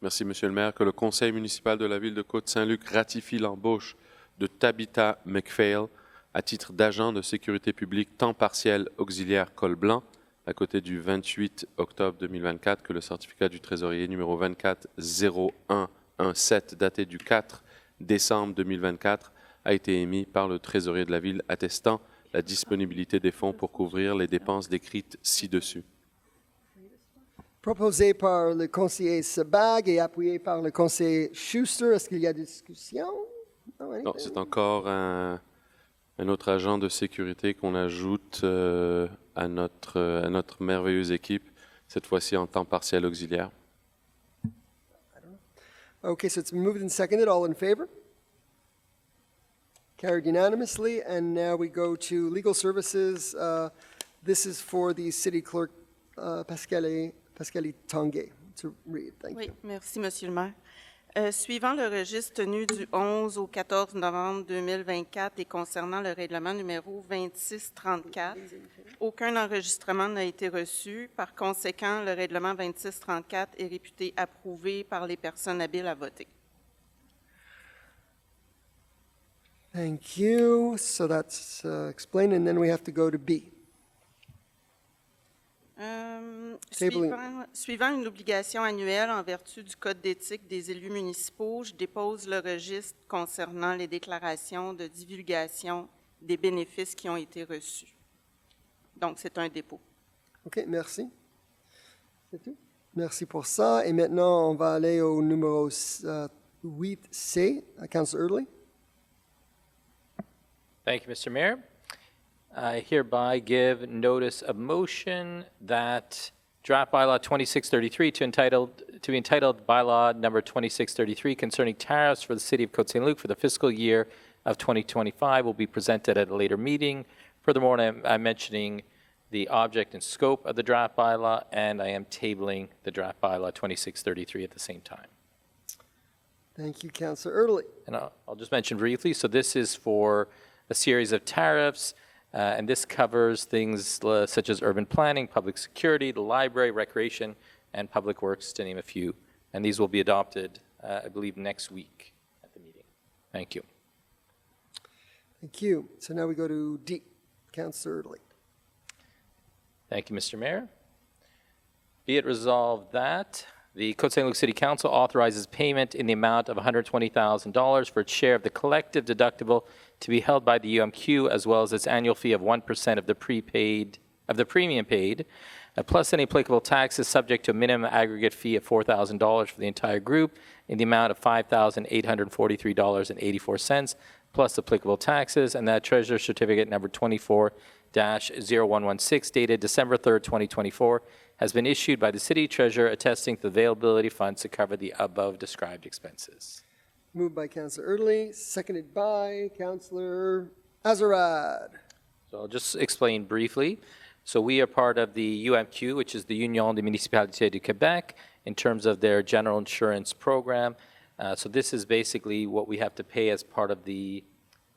Merci, Monsieur le maire. Que le conseil municipal de la ville de Côte Saint-Luc ratifie l'embauche de Tabitha McPhail à titre d'agent de sécurité publique temps partiel auxiliaire col blanc à côté du 28 octobre 2024, que le certificat du trésorier numéro 240117 daté du 4 décembre 2024 a été émis par le trésorier de la ville attestant la disponibilité des fonds pour couvrir les dépenses décrites ci-dessus. Proposé par le conseiller Sabag et appuyé par le conseiller Schuster. Est-ce qu'il y a des discussions? Non, c'est encore un autre agent de sécurité qu'on ajoute à notre merveilleuse équipe, cette fois-ci en temps partiel auxiliaire. Okay, so it's been moved and seconded. All in favor? Carried unanimously. And now we go to legal services. This is for the city clerk, Pascali Tanguay, to read. Thank you. Merci, Monsieur le maire. Suivant le registre tenu du 11 au 14 novembre 2024 et concernant le règlement numéro 2634, aucun enregistrement n'a été reçu. Par conséquent, le règlement 2634 est réputé approuvé par les personnes habiles à voter. Thank you. So that's explained, and then we have to go to B. Suivant une obligation annuelle en vertu du Code d'éthique des élus municipaux, je dépose le registre concernant les déclarations de divulgation des bénéfices qui ont été reçus. Donc, c'est un dépôt. OK, merci. C'est tout. Merci pour ça. Et maintenant, on va aller au numéro 8C, Councillor Erdely. Thank you, Mr. Mayor. I hereby give notice of motion that draft bylaw 2633 to be entitled bylaw number 2633 concerning tariffs for the city of Côte Saint-Luc for the fiscal year of 2025 will be presented at a later meeting. Furthermore, I'm mentioning the object and scope of the draft bylaw, and I am tabling the draft bylaw 2633 at the same time. Thank you, Councillor Erdely. And I'll just mention briefly, so this is for a series of tariffs, and this covers things such as urban planning, public security, the library, recreation, and public works, to name a few. And these will be adopted, I believe, next week at the meeting. Thank you. Thank you. So now we go to D. Councillor Erdely. Thank you, Mr. Mayor. Be it resolved that The Côte Saint-Luc City Council authorizes payment in the amount of $120,000 for its share of the collective deductible to be held by the UMQ, as well as its annual fee of 1% of the premium paid, plus any applicable taxes, subject to a minimum aggregate fee of $4,000 for the entire group in the amount of $5,843.84, plus applicable taxes, and that Treasurer Certificate number 24-0116, dated December 3rd, 2024, has been issued by the City Treasurer, attesting to the availability of funds to cover the above described expenses. Moved by Councillor Erdely, seconded by Councillor Azarad. So I'll just explain briefly. So we are part of the UMQ, which is the Union des Municipalités du Québec, in terms of their general insurance program. So this is basically what we have to pay as part of the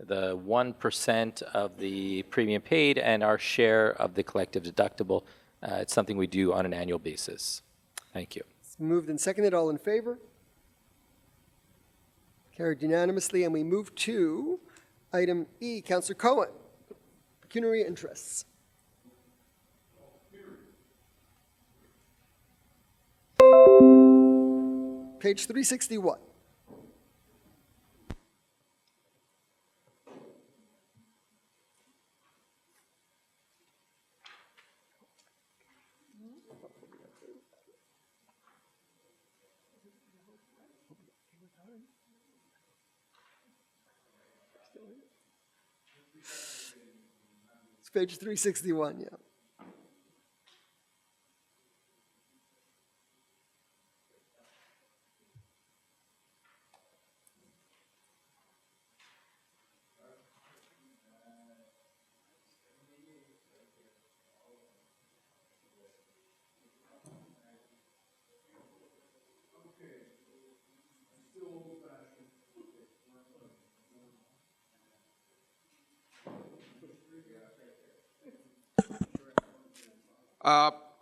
1% of the premium paid and our share of the collective deductible. It's something we do on an annual basis. Thank you. It's moved and seconded. All in favor? Carried unanimously. And we move to item E. Councillor Cohen, pecuniary interests. Page 361. It's page 361, yeah.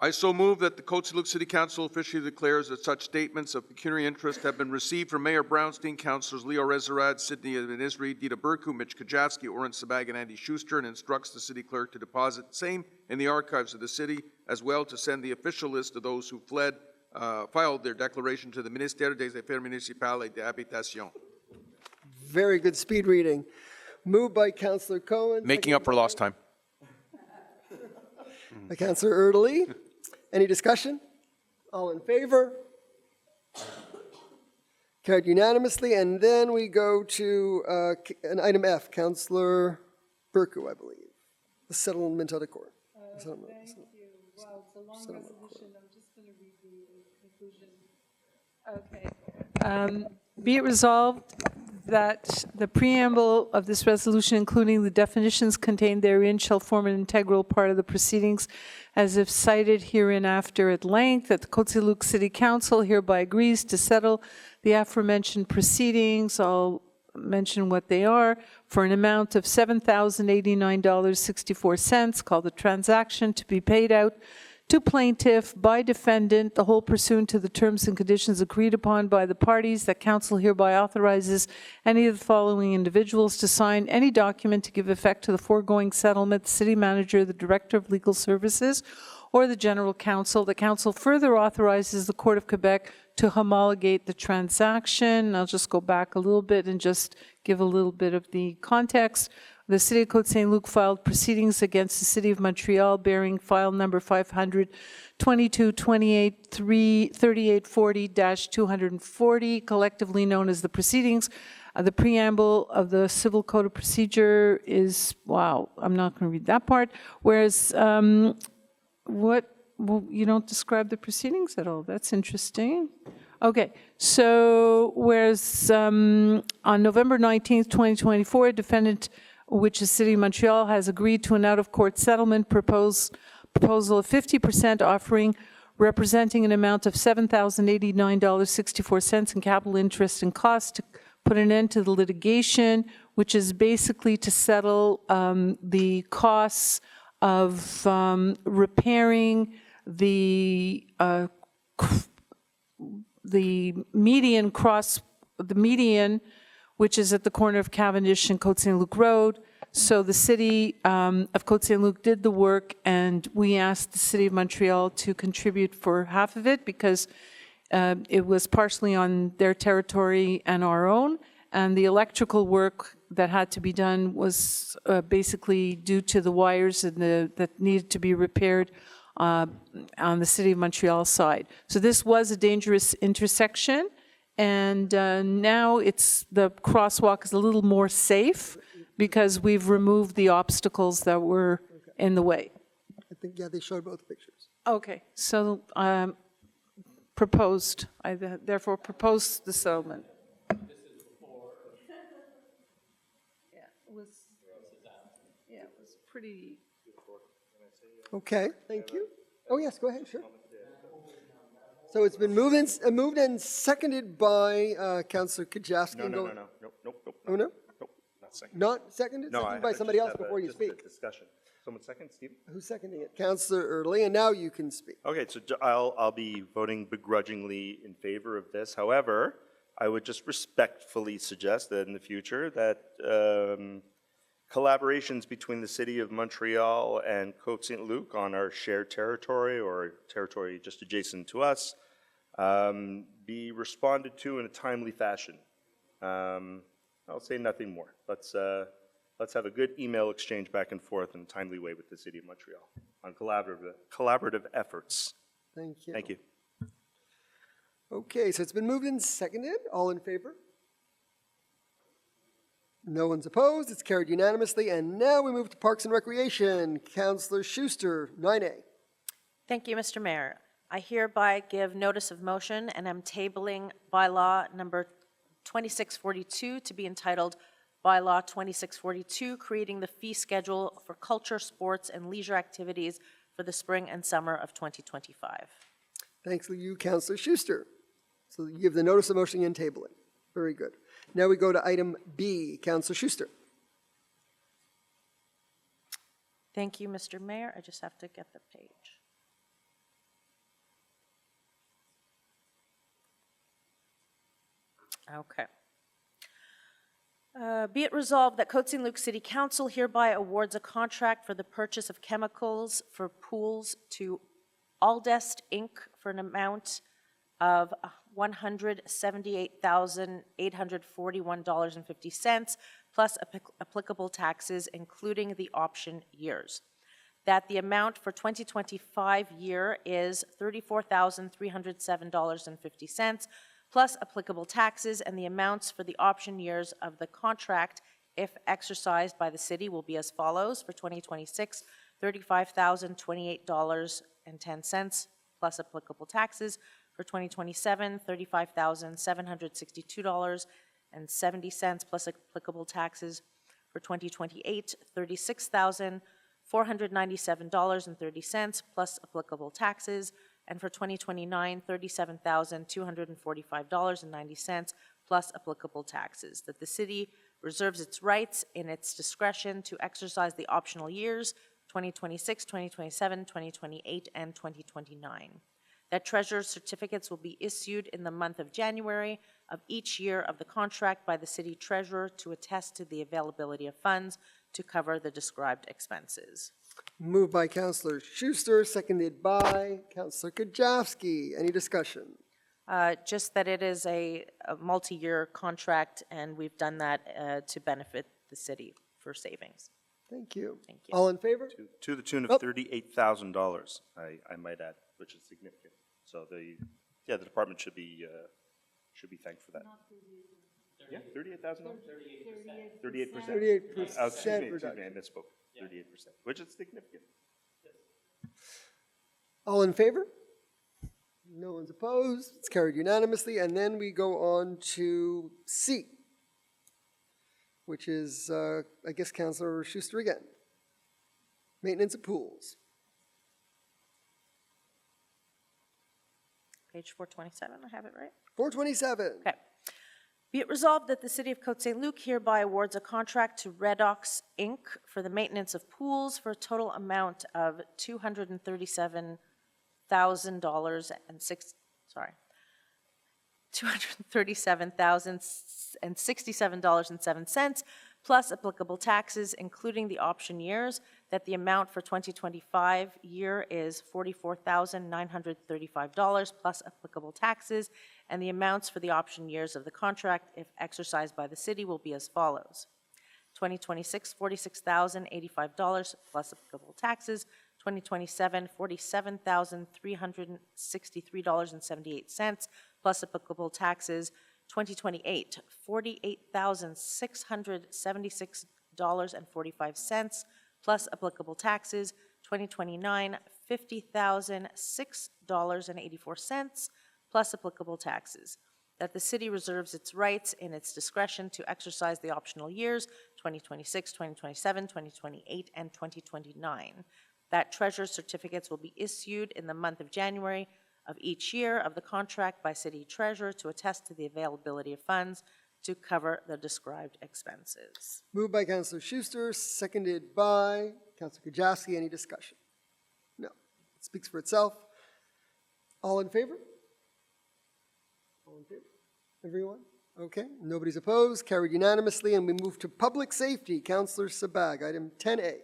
I so move that the Côte Saint-Luc City Council officially declares that such statements of pecuniary interest have been received from Mayor Brownstein, Councillors Leo Rezarad, Sidney Isri, Dita Burku, Mitch Kajavsky, Oren Sabag, and Andy Schuster, and instructs the city clerk to deposit same in the archives of the city, as well to send the official list of those who filed their declaration to the Ministère des Affaires Municipales et de Habitation. Very good speed reading. Moved by Councillor Cohen. Making up for lost time. By Councillor Erdely. Any discussion? All in favor? Carried unanimously. And then we go to an item F, Councillor Burku, I believe. The settlement of the court. Thank you. Wow, it's a long resolution. I'm just going to read the conclusion. Okay. Be it resolved that the preamble of this resolution, including the definitions contained therein, shall form an integral part of the proceedings as if cited hereinafter at length, that the Côte Saint-Luc City Council hereby agrees to settle the aforementioned proceedings, I'll mention what they are, for an amount of $7,089.64, called the transaction, to be paid out to plaintiff by defendant, the whole pursuant to the terms and conditions agreed upon by the parties, that council hereby authorizes any of the following individuals to sign any document to give effect to the foregoing settlement: the city manager, the director of legal services, or the general counsel. The council further authorizes the Court of Quebec to homologate the transaction. I'll just go back a little bit and just give a little bit of the context. The City of Côte Saint-Luc filed proceedings against the City of Montreal bearing file number 500-22-28-3840-240, collectively known as the proceedings. The preamble of the Civil Code of Procedure is, wow, I'm not going to read that part. Whereas, you don't describe the proceedings at all. That's interesting. Okay, so whereas on November 19th, 2024, a defendant, which is City of Montreal, has agreed to an out-of-court settlement proposal of 50%, offering representing an amount of $7,089.64 in capital interest and costs to put an end to the litigation, which is basically to settle the costs of repairing the median, which is at the corner of Cavendish and Côte Saint-Luc Road. So the city of Côte Saint-Luc did the work, and we asked the City of Montreal to contribute for half of it because It was partially on their territory and our own, and the electrical work that had to be done was basically due to the wires and that needed to be repaired on the City of Montreal side. So this was a dangerous intersection, and now the crosswalk is a little more safe because we've removed the obstacles that were in the way. I think, yeah, they showed both pictures. Okay, so proposed, I therefore propose the settlement. It was pretty. Okay, thank you. Oh, yes, go ahead, sure. So it's been moved and seconded by Councillor Kajewski. No. Oh, no? Nope, not seconded. Not seconded? No, Seconded by somebody else before you speak. Discussion. Someone second, Steve? Who's seconding it? Councillor Early, and now you can speak. Okay, so I'll be voting begrudgingly in favor of this. However, I would just respectfully suggest that in the future that collaborations between the City of Montreal and Côte Saint-Luc on our shared territory or territory just adjacent to us be responded to in a timely fashion. I'll say nothing more. Let's have a good email exchange back and forth in a timely way with the City of Montreal on collaborative efforts. Thank you. Thank you. Okay, so it's been moved and seconded. All in favor? No one's opposed. It's carried unanimously. And now we move to Parks and Recreation. Councillor Schuster, 9A. Thank you, Mr. Mayor. I hereby give notice of motion and am tabling bylaw number 2642 to be entitled Bylaw 2642, creating the fee schedule for culture, sports, and leisure activities for the spring and summer of 2025. Thanks to you, Councillor Schuster. So you give the notice of motion and table it. Very good. Now we go to item B. Councillor Schuster. Thank you, Mr. Mayor. I just have to get the page. Okay. Be it resolved that Côte Saint-Luc City Council hereby awards a contract for the purchase of chemicals for pools to Aldest Inc. for an amount of $178,841.50 plus applicable taxes, including the option years. That the amount for 2025 year is $34,307.50 plus applicable taxes, and the amounts for the option years of the contract, if exercised by the city, will be as follows. For 2026, $35,028.10 plus applicable taxes. For 2027, $35,762.70 plus applicable taxes. For 2028, $36,497.30 plus applicable taxes. And for 2029, $37,245.90 plus applicable taxes. That the city reserves its rights in its discretion to exercise the optional years 2026, 2027, 2028, and 2029. That treasurer's certificates will be issued in the month of January of each year of the contract by the city treasurer to attest to the availability of funds to cover the described expenses. Moved by Councillor Schuster, seconded by Councillor Kajewski. Any discussion? Just that it is a multi-year contract, and we've done that to benefit the city for savings. Thank you. Thank you. All in favor? To the tune of $38,000, I might add, which is significant. So the department should be thanked for that. Yeah, $38,000. 38%. 38%. Excuse me, I misspoke. 38%, which is significant. All in favor? No one's opposed. It's carried unanimously. And then we go on to C, which is, I guess, Councillor Schuster again. Maintenance of pools. Page 427, I have it right? 427. Okay. Be it resolved that the City of Côte Saint-Luc hereby awards a contract to Redox Inc. for the maintenance of pools for a total amount of $237,067.07 plus applicable taxes, including the option years, that the amount for 2025 year is $44,935 plus applicable taxes, and the amounts for the option years of the contract, if exercised by the city, will be as follows. 2026, $46,085 plus applicable taxes. 2027, $47,363.78 plus applicable taxes. 2028, $48,676.45 plus applicable taxes. 2029, $50,006.84 plus applicable taxes. That the city reserves its rights in its discretion to exercise the optional years 2026, 2027, 2028, and 2029. That treasurer's certificates will be issued in the month of January of each year of the contract by city treasurer to attest to the availability of funds to cover the described expenses. Moved by Councillor Schuster, seconded by Councillor Kajowski. Any discussion? No. It speaks for itself. All in favor? All in favor? Everyone? Okay. Nobody's opposed. Carried unanimously. And we move to public safety. Councillor Sabag, item 10A.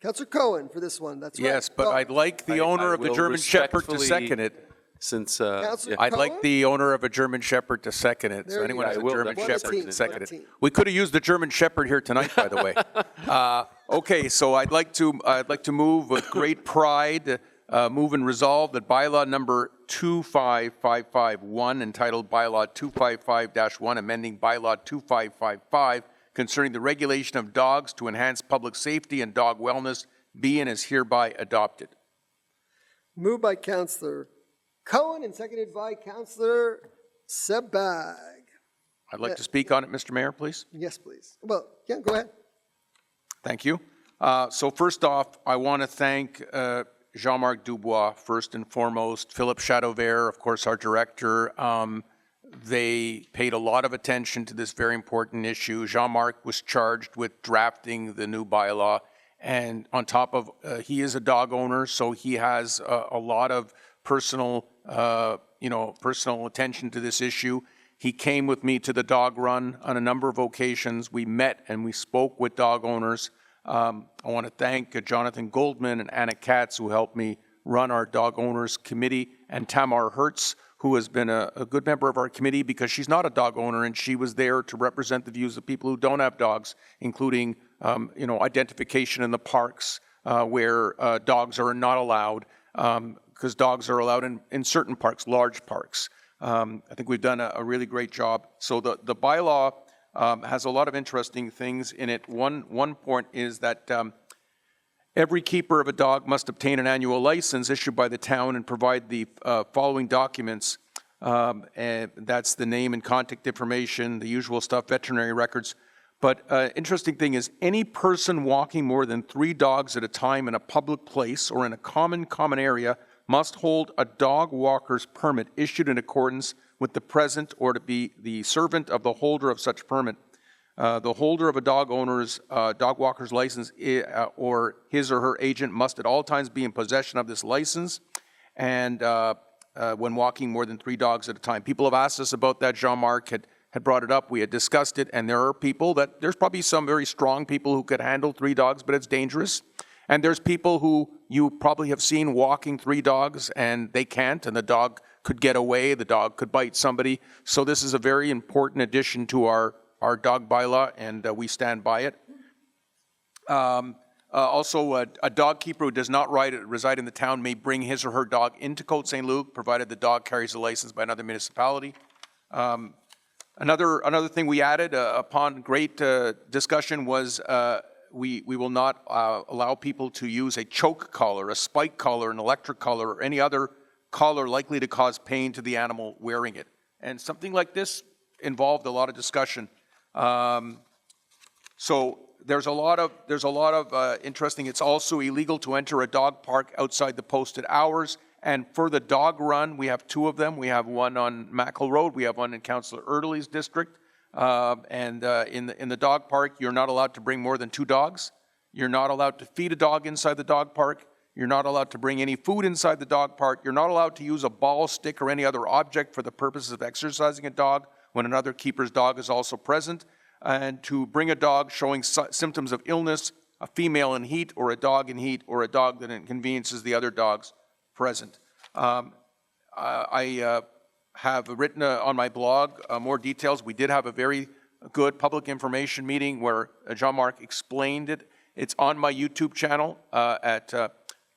Councillor Cohen for this one. That's right. Yes, but I'd like the owner of the German Shepherd to second it. Since I'd like the owner of a German Shepherd to second it. So anyone has a German Shepherd to second it. We could have used the German Shepherd here tonight, by the way. Okay, so I'd like to move with great pride, move and resolve that bylaw number 25551, entitled Bylaw 255-1, amending Bylaw 2555 concerning the regulation of dogs to enhance public safety and dog wellness, be and is hereby adopted. Moved by Councillor Cohen and seconded by Councillor Sabag. I'd like to speak on it, Mr. Mayor, please. Yes, please. Well, yeah, go ahead. Thank you. So first off, I want to thank Jean-Marc Dubois, first and foremost, Philippe Chateauvert, of course, our director. They paid a lot of attention to this very important issue. Jean-Marc was charged with drafting the new bylaw, and on top of, he is a dog owner, so he has a lot of personal attention to this issue. He came with me to the dog run on a number of occasions. We met and we spoke with dog owners. I want to thank Jonathan Goldman and Anna Katz, who helped me run our dog owners committee, and Tamar Hertz, who has been a good member of our committee because she's not a dog owner, and she was there to represent the views of people who don't have dogs, including identification in the parks where dogs are not allowed, because dogs are allowed in certain parks, large parks. I think we've done a really great job. So the bylaw has a lot of interesting things in it. One point is that every keeper of a dog must obtain an annual license issued by the town and provide the following documents. And that's the name and contact information, the usual stuff, veterinary records. But interesting thing is, any person walking more than 3 dogs at a time in a public place or in a common area must hold a dog walker's permit issued in accordance with the present or to be the servant of the holder of such permit. The holder of a dog owner's dog walker's license or his or her agent must at all times be in possession of this license, and when walking more than 3 dogs at a time. People have asked us about that. Jean-Marc had brought it up. We had discussed it, and there are people there's probably some very strong people who could handle 3 dogs, but it's dangerous. And there's people who you probably have seen walking 3 dogs, and they can't, and the dog could get away, the dog could bite somebody. So this is a very important addition to our dog bylaw, and we stand by it. Also, a dog keeper who does not reside in the town may bring his or her dog into Côte Saint-Luc, provided the dog carries a license by another municipality. Another thing we added upon great discussion was we will not allow people to use a choke collar, a spike collar, an electric collar, or any other collar likely to cause pain to the animal wearing it. And something like this involved a lot of discussion. So there's a lot of interesting. It's also illegal to enter a dog park outside the posted hours. And for the dog run, we have 2 of them. We have one on Mackle Road. We have one in Councillor Erdely's district. In the dog park, you're not allowed to bring more than 2 dogs. You're not allowed to feed a dog inside the dog park. You're not allowed to bring any food inside the dog park. You're not allowed to use a ball, stick, or any other object for the purposes of exercising a dog when another keeper's dog is also present. and to bring a dog showing symptoms of illness, a female in heat, or a dog in heat, or a dog that inconveniences the other dogs present. I have written on my blog more details. We did have a very good public information meeting where Jean-Marc explained it. It's on my YouTube channel at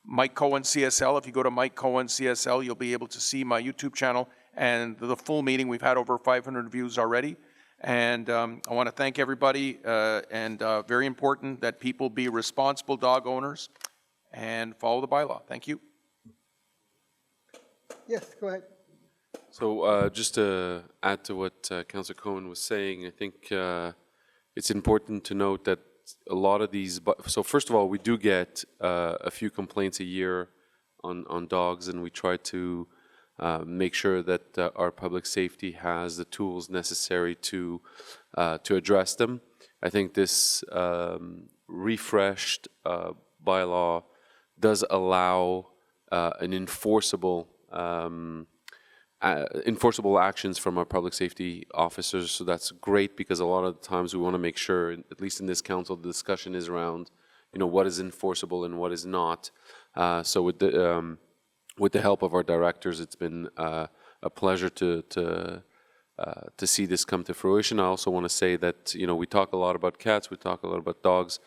Mike Cohen CSL. If you go to Mike Cohen CSL, you'll be able to see my YouTube channel and the full meeting. We've had over 500 views already. And I want to thank everybody, and very important that people be responsible dog owners and follow the bylaw. Thank you. Yes, go ahead. So just to add to what Councillor Cohen was saying, I think it's important to note that a lot of these, so first of all, we do get a few complaints a year on dogs, and we try to make sure that our public safety has the tools necessary to address them. I think this refreshed bylaw does allow an enforceable actions from our public safety officers, so that's great, because a lot of the times we want to make sure, at least in this council, the discussion is around, you know, what is enforceable and what is not. So with the help of our directors, it's been a pleasure to see this come to fruition. I also want to say that, you know, we talk a lot about cats, we talk a lot about dogs,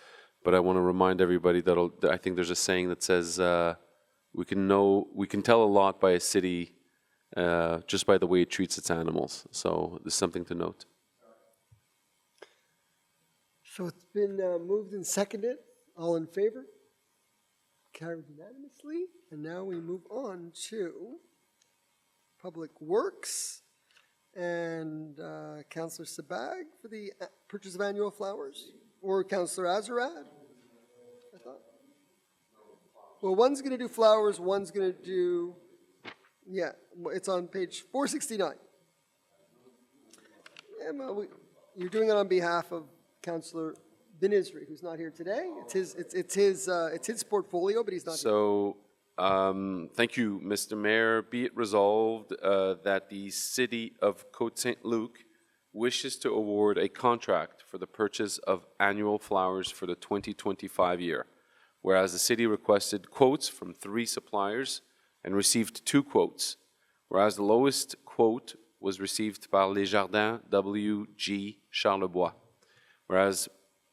but I want to remind everybody that I think there's a saying that says we can tell a lot by a city just by the way it treats its animals. So there's something to note. So it's been moved and seconded. All in favor? Carried unanimously. And now we move on to Public Works and Councillor Sabag for the purchase of annual flowers, or Councillor Azarad, I thought. Well, one's going to do flowers, one's going to do, yeah, it's on page 469. Yeah, well, you're doing it on behalf of Councillor Bin-Isri, who's not here today. It's his portfolio, but he's not here. So, thank you, Mr. Mayor. Be it resolved that the City of Côte Saint-Luc wishes to award a contract for the purchase of annual flowers for the 2025 year, whereas the city requested quotes from 3 suppliers and received 2 quotes, whereas the lowest quote was received by Les Jardins W.G. Charlebois, whereas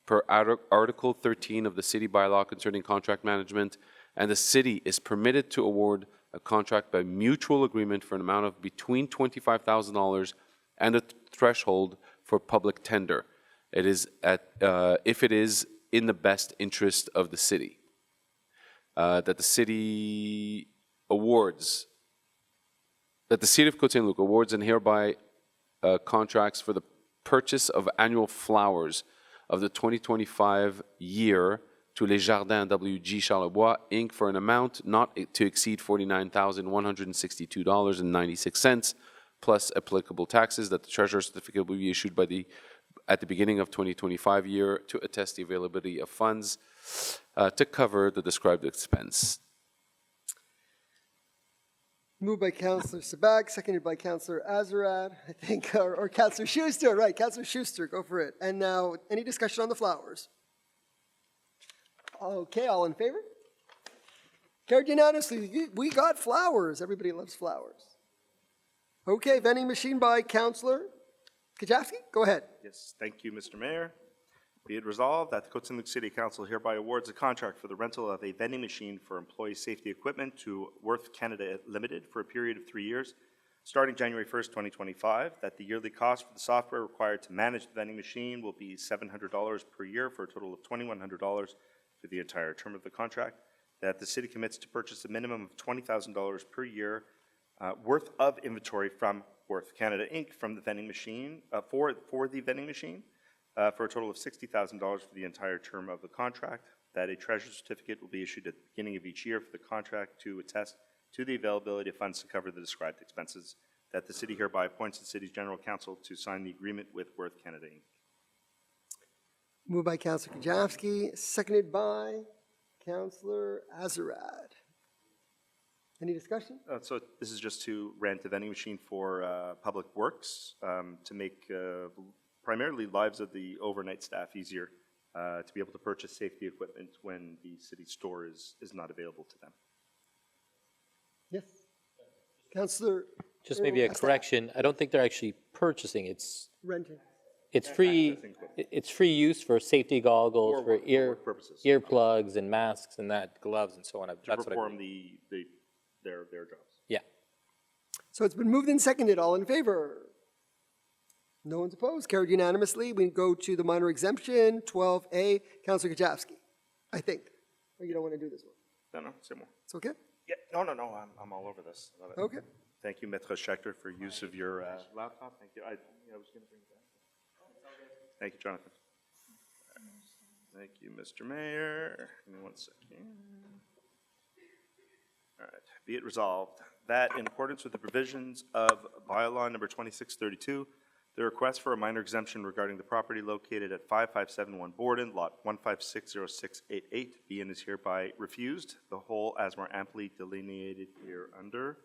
per Article 13 of the city bylaw concerning contract management, and the city is permitted to award a contract by mutual agreement for an amount of between $25,000 and a threshold for public tender. It is if it is in the best interest of the city. That the city of Côte Saint-Luc awards and hereby contracts for the purchase of annual flowers of the 2025 year to Les Jardins W.G. Charlebois, Inc. for an amount not to exceed $49,162.96 plus applicable taxes, that the treasurer's certificate will be issued at the beginning of 2025 year to attest the availability of funds to cover the described expense. Moved by Councillor Sabag, seconded by Councillor Azarad, I think, or Councillor Schuster, right, Councillor Schuster, go for it. And now, any discussion on the flowers? Okay, all in favor? Carried unanimously. We got flowers. Everybody loves flowers. Okay, vending machine by Councillor Kajewski, go ahead. Yes, thank you, Mr. Mayor. Be it resolved that the Côte Saint-Luc City Council hereby awards a contract for the rental of a vending machine for employee safety equipment to Worth Canada Limited for a period of 3 years, starting January 1st, 2025, that the yearly cost for the software required to manage the vending machine will be $700 per year for a total of $2,100 for the entire term of the contract, that the city commits to purchase a minimum of $20,000 per year worth of inventory from Worth Canada Inc. from the vending machine, for the vending machine, for a total of $60,000 for the entire term of the contract, that a treasurer's certificate will be issued at the beginning of each year for the contract to attest to the availability of funds to cover the described expenses, that the city hereby appoints the city's general counsel to sign the agreement with Worth Canada Inc. Moved by Councillor Kajewski, seconded by Councillor Azarad. Any discussion? So this is just to rent a vending machine for Public Works to make primarily lives of the overnight staff easier to be able to purchase safety equipment when the city store is not available to them. Yes. Councillor. Just maybe a correction. I don't think they're actually purchasing. It's renting. It's free. It's free use for safety goggles, for earplugs and masks and that, gloves and so on. To That's what I perform mean. their jobs. Yeah. So it's been moved and seconded. All in favor? No one's opposed. Carried unanimously. We go to the minor exemption, 12A. Councillor Kajewski, I think. Or you don't want to do this one? No, say more. It's okay? Yeah, no, I'm all over this. Love it. Okay. Thank you, Maître Schechter, for use of your laptop. Thank you. I was going to bring it back. Thank you, Jonathan. Thank you, Mr. Mayor. Give me 1 second. All right. Be it resolved that in accordance with the provisions of bylaw number 2632, the request for a minor exemption regarding the property located at 5571 Borden, lot 1560688, be and is hereby refused, the whole as more amply delineated hereunder.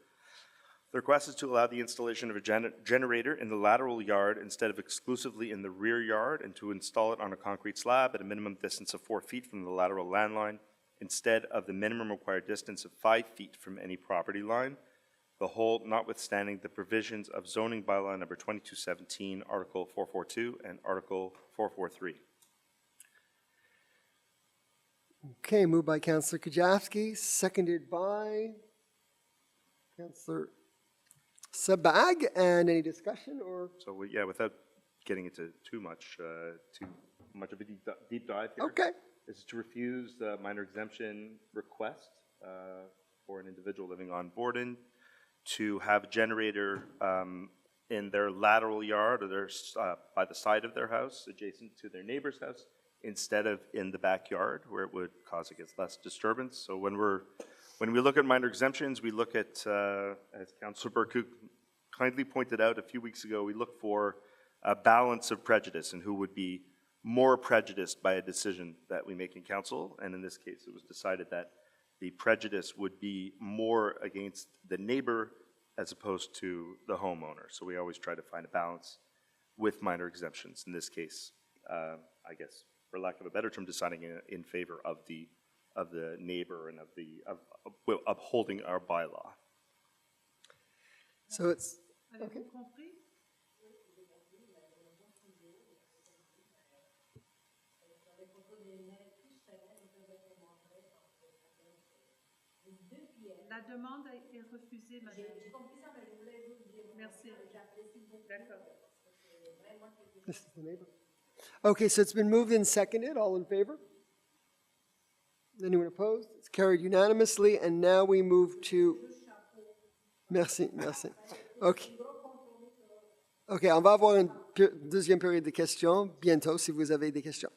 The request is to allow the installation of a generator in the lateral yard instead of exclusively in the rear yard, and to install it on a concrete slab at a minimum distance of 4 feet from the lateral landline instead of the minimum required distance of 5 feet from any property line. The whole notwithstanding the provisions of zoning bylaw number 2217, Article 442 and Article 443. Okay, moved by Councillor Kajewski, seconded by Councillor Sabag. And any discussion or? So yeah, without getting into too much of a deep dive here. Okay. This is to refuse the minor exemption request for an individual living on Borden to have a generator in their lateral yard or their, by the side of their house, adjacent to their neighbor's house, instead of in the backyard where it would cause, I guess, less disturbance. So when we look at minor exemptions, we look at, as Councillor Burkuk kindly pointed out a few weeks ago, we look for a balance of prejudice and who would be more prejudiced by a decision that we make in council. And in this case, it was decided that the prejudice would be more against the neighbor as opposed to the homeowner. So we always try to find a balance with minor exemptions. In this case, I guess, for lack of a better term, deciding in favor of the neighbor and of upholding our bylaw. So it's okay. La demande a été refusée, madame. J'ai compris ça, mais je voulais vous dire. Merci. J'apprécie beaucoup. D'accord. This is the neighbor. Okay, so it's been moved and seconded. All in favor? Anyone opposed? It's carried unanimously. And now we move to... Merci, merci. Okay. OK, on va avoir une deuxième période de questions bientôt si vous avez des questions.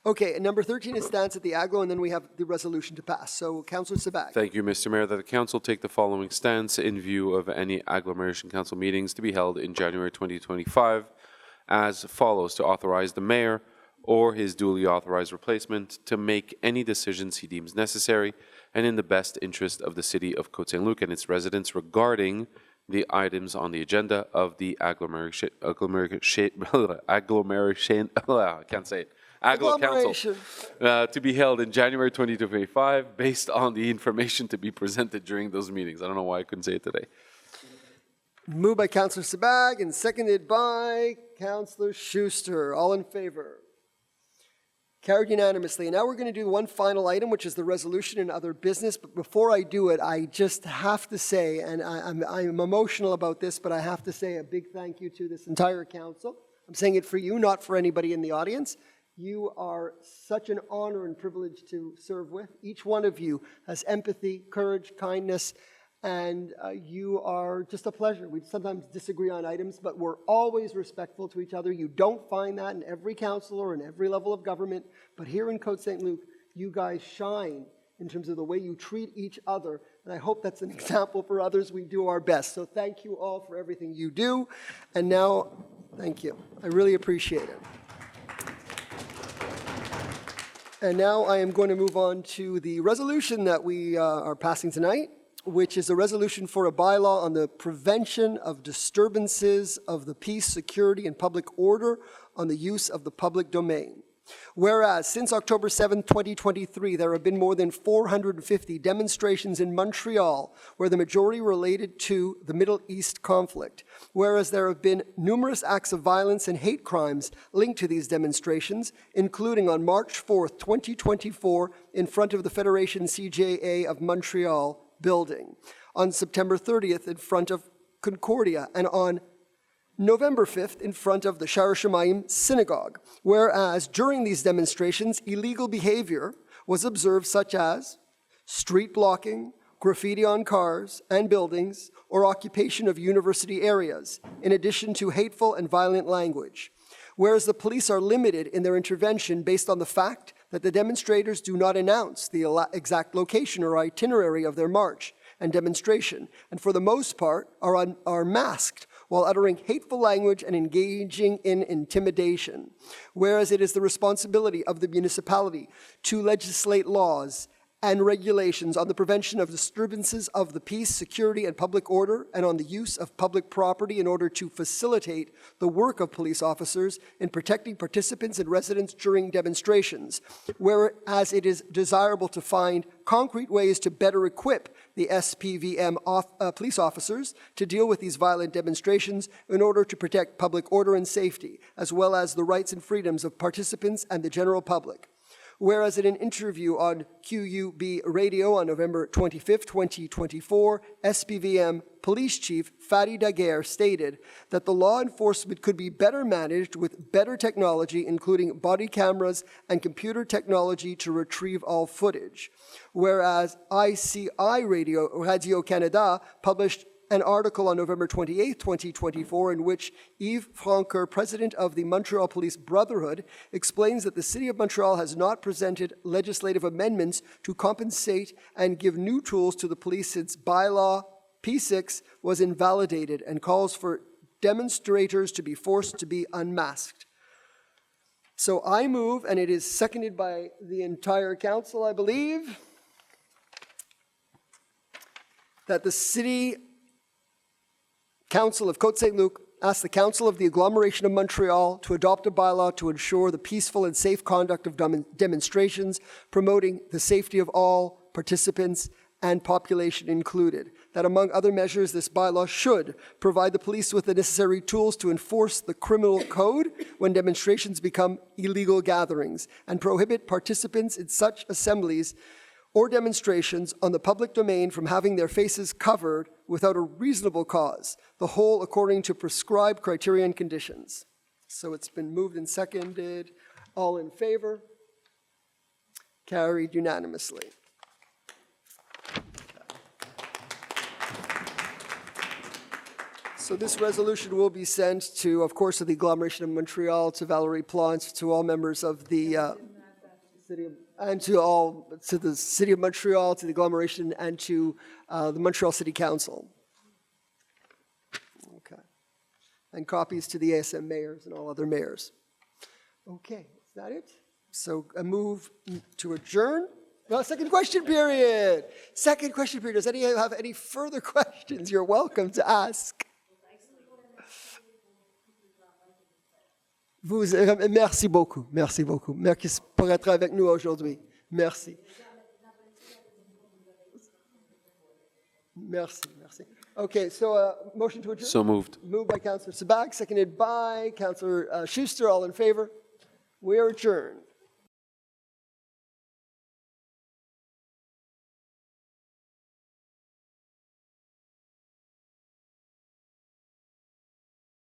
OK, and number 13 is stance at the AGLO, and then we have the resolution to pass. So, Councillor Sabag. Thank you, Mr. Mayor. That the Council take the following stance in view of any agglomeration council meetings to be held in January 2025 as follows: to authorize the Mayor or his duly authorized replacement to make any decisions he deems necessary and in the best interest of the City of Côte Saint-Luc and its residents regarding the items on the agenda of the agglomeration I can't say it, Aglo Council, to be held in January 2025 based on the information to be presented during those meetings. I don't know why I couldn't say it today. Moved by Councillor Sabag and seconded by Councillor Schuster. All in favor? Carried unanimously. And now we're going to do one final item, which is the resolution and other business. But before I do it, I just have to say, and I'm emotional about this, but I have to say a big thank you to this entire council. I'm saying it for you, not for anybody in the audience. You are such an honor and privilege to serve with. Each one of you has empathy, courage, kindness, and you are just a pleasure. We sometimes disagree on items, but we're always respectful to each other. You don't find that in every council or in every level of government, but here in Côte Saint-Luc, you guys shine in terms of the way you treat each other, and I hope that's an example for others. We do our best. So thank you all for everything you do, and now, thank you. I really appreciate it. And now I am going to move on to the resolution that we are passing tonight. which is a resolution for a bylaw on the prevention of disturbances of the peace, security, and public order on the use of the public domain. Whereas, since October 7, 2023, there have been more than 450 demonstrations in Montreal, where the majority related to the Middle East conflict. Whereas there have been numerous acts of violence and hate crimes linked to these demonstrations, including on March 4, 2024, in front of the Federation CJA of Montreal building, on September 30th in front of Concordia, and on November 5th in front of the Shar Shemaim synagogue, whereas during these demonstrations, illegal behavior was observed, such as street blocking, graffiti on cars and buildings, or occupation of university areas, in addition to hateful and violent language. Whereas the police are limited in their intervention based on the fact that the demonstrators do not announce the exact location or itinerary of their march and demonstration, and for the most part are masked while uttering hateful language and engaging in intimidation. Whereas it is the responsibility of the municipality to legislate laws and regulations on the prevention of disturbances of the peace, security, and public order, and on the use of public property in order to facilitate the work of police officers in protecting participants and residents during demonstrations. Whereas it is desirable to find concrete ways to better equip the SPVM police officers to deal with these violent demonstrations in order to protect public order and safety, as well as the rights and freedoms of participants and the general public. Whereas in an interview on QUB Radio on November 25, 2024, SPVM Police Chief Fadi Daguerre stated that the law enforcement could be better managed with better technology, including body cameras and computer technology to retrieve all footage. Whereas ICI Radio Canada published an article on November 28, 2024, in which Yves Francoeur, president of the Montreal Police Brotherhood, explains that the City of Montreal has not presented legislative amendments to compensate and give new tools to the police since bylaw P6 was invalidated, and calls for demonstrators to be forced to be unmasked. So I move, and it is seconded by the entire council, I believe, that the City Council of Côte Saint-Luc asks the Council of the Agglomeration of Montreal to adopt a bylaw to ensure the peaceful and safe conduct of demonstrations, promoting the safety of all participants and population included. That among other measures, this bylaw should provide the police with the necessary tools to enforce the criminal code when demonstrations become illegal gatherings, and prohibit participants in such assemblies or demonstrations on the public domain from having their faces covered without a reasonable cause, the whole according to prescribed criteria and conditions. So it's been moved and seconded. All in favor? Carried unanimously. So this resolution will be sent to, of course, to the Agglomeration of Montreal, to Valérie Plante, to all members of the City of, and to the City of Montreal, to the Agglomeration, and to the Montreal City Council. Okay. And copies to the ASM mayors and all other mayors. Okay, is that it? So a move to adjourn. Well, second question period. Second question period. Does anyone have any further questions? You're welcome to ask. Merci beaucoup. Merci beaucoup. Merci pour être avec nous aujourd'hui. Merci. Merci. Merci. Okay, so motion to adjourn? So moved. Moved by Councillor Sabag, seconded by Councillor Schuster. All in favor? We are adjourned.